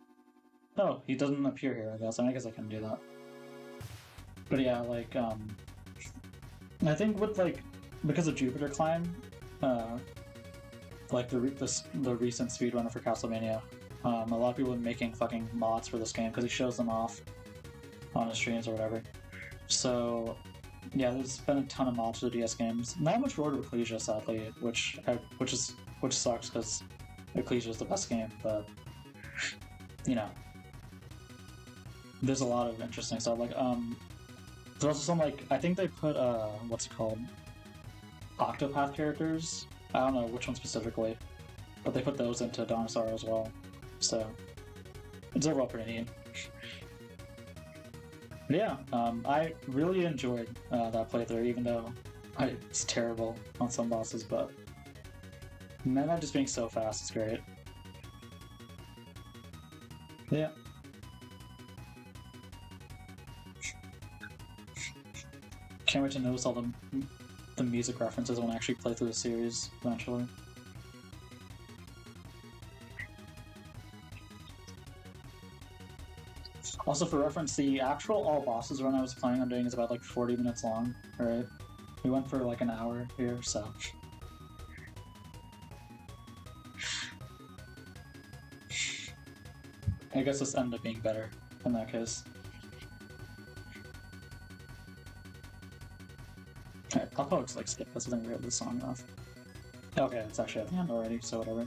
Oh, he doesn't appear here, I guess. I guess I can do that. But yeah, like, I think with like, because of Jupiter Climb, like the recent speedrunner for Castlevania, a lot of people have been making fucking mods for this game because he shows them off on his streams or whatever. So yeah, there's been a ton of mods for the DS games. Not much Road to Ecclesia, sadly, which sucks because Ecclesia is the best game. But you know, there's a lot of interesting stuff. Like there's also some like I think they put what's it called, Octopath characters. I don't know which one specifically, but they put those into Dawn of Sorrow as well. So it's overall pretty neat. But yeah, I really enjoyed that playthrough, even though it's terrible on some bosses, but Meta Knight just being so fast is great. Yeah. Can't wait to notice all the music references when I actually play through the series eventually. Also, for reference, the actual all bosses run I was planning on doing is about like 40 minutes long, right? We went for like an hour here, so. I guess this ended up being better in that case. Alright, I'll probably just like skip this and then rip the song off. Okay, it's actually at the end already, so whatever.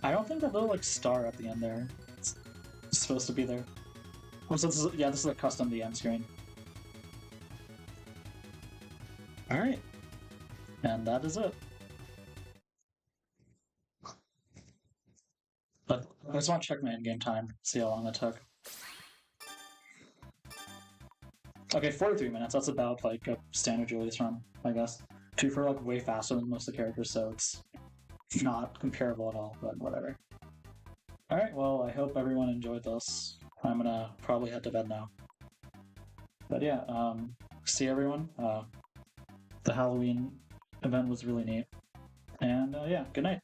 I don't think that little like star at the end there. It's supposed to be there. Oh, so this is a custom DM screen. Alright. And that is it. But I just want to check my in-game time, see how long it took. Okay, 43 minutes. That's about like a standard Julius run, I guess. 2 for like way faster than most of the characters, so it's not comparable at all, but whatever. Alright, well, I hope everyone enjoyed this. I'm gonna probably head to bed now. But yeah, see everyone. The Halloween event was really neat. And yeah, good night.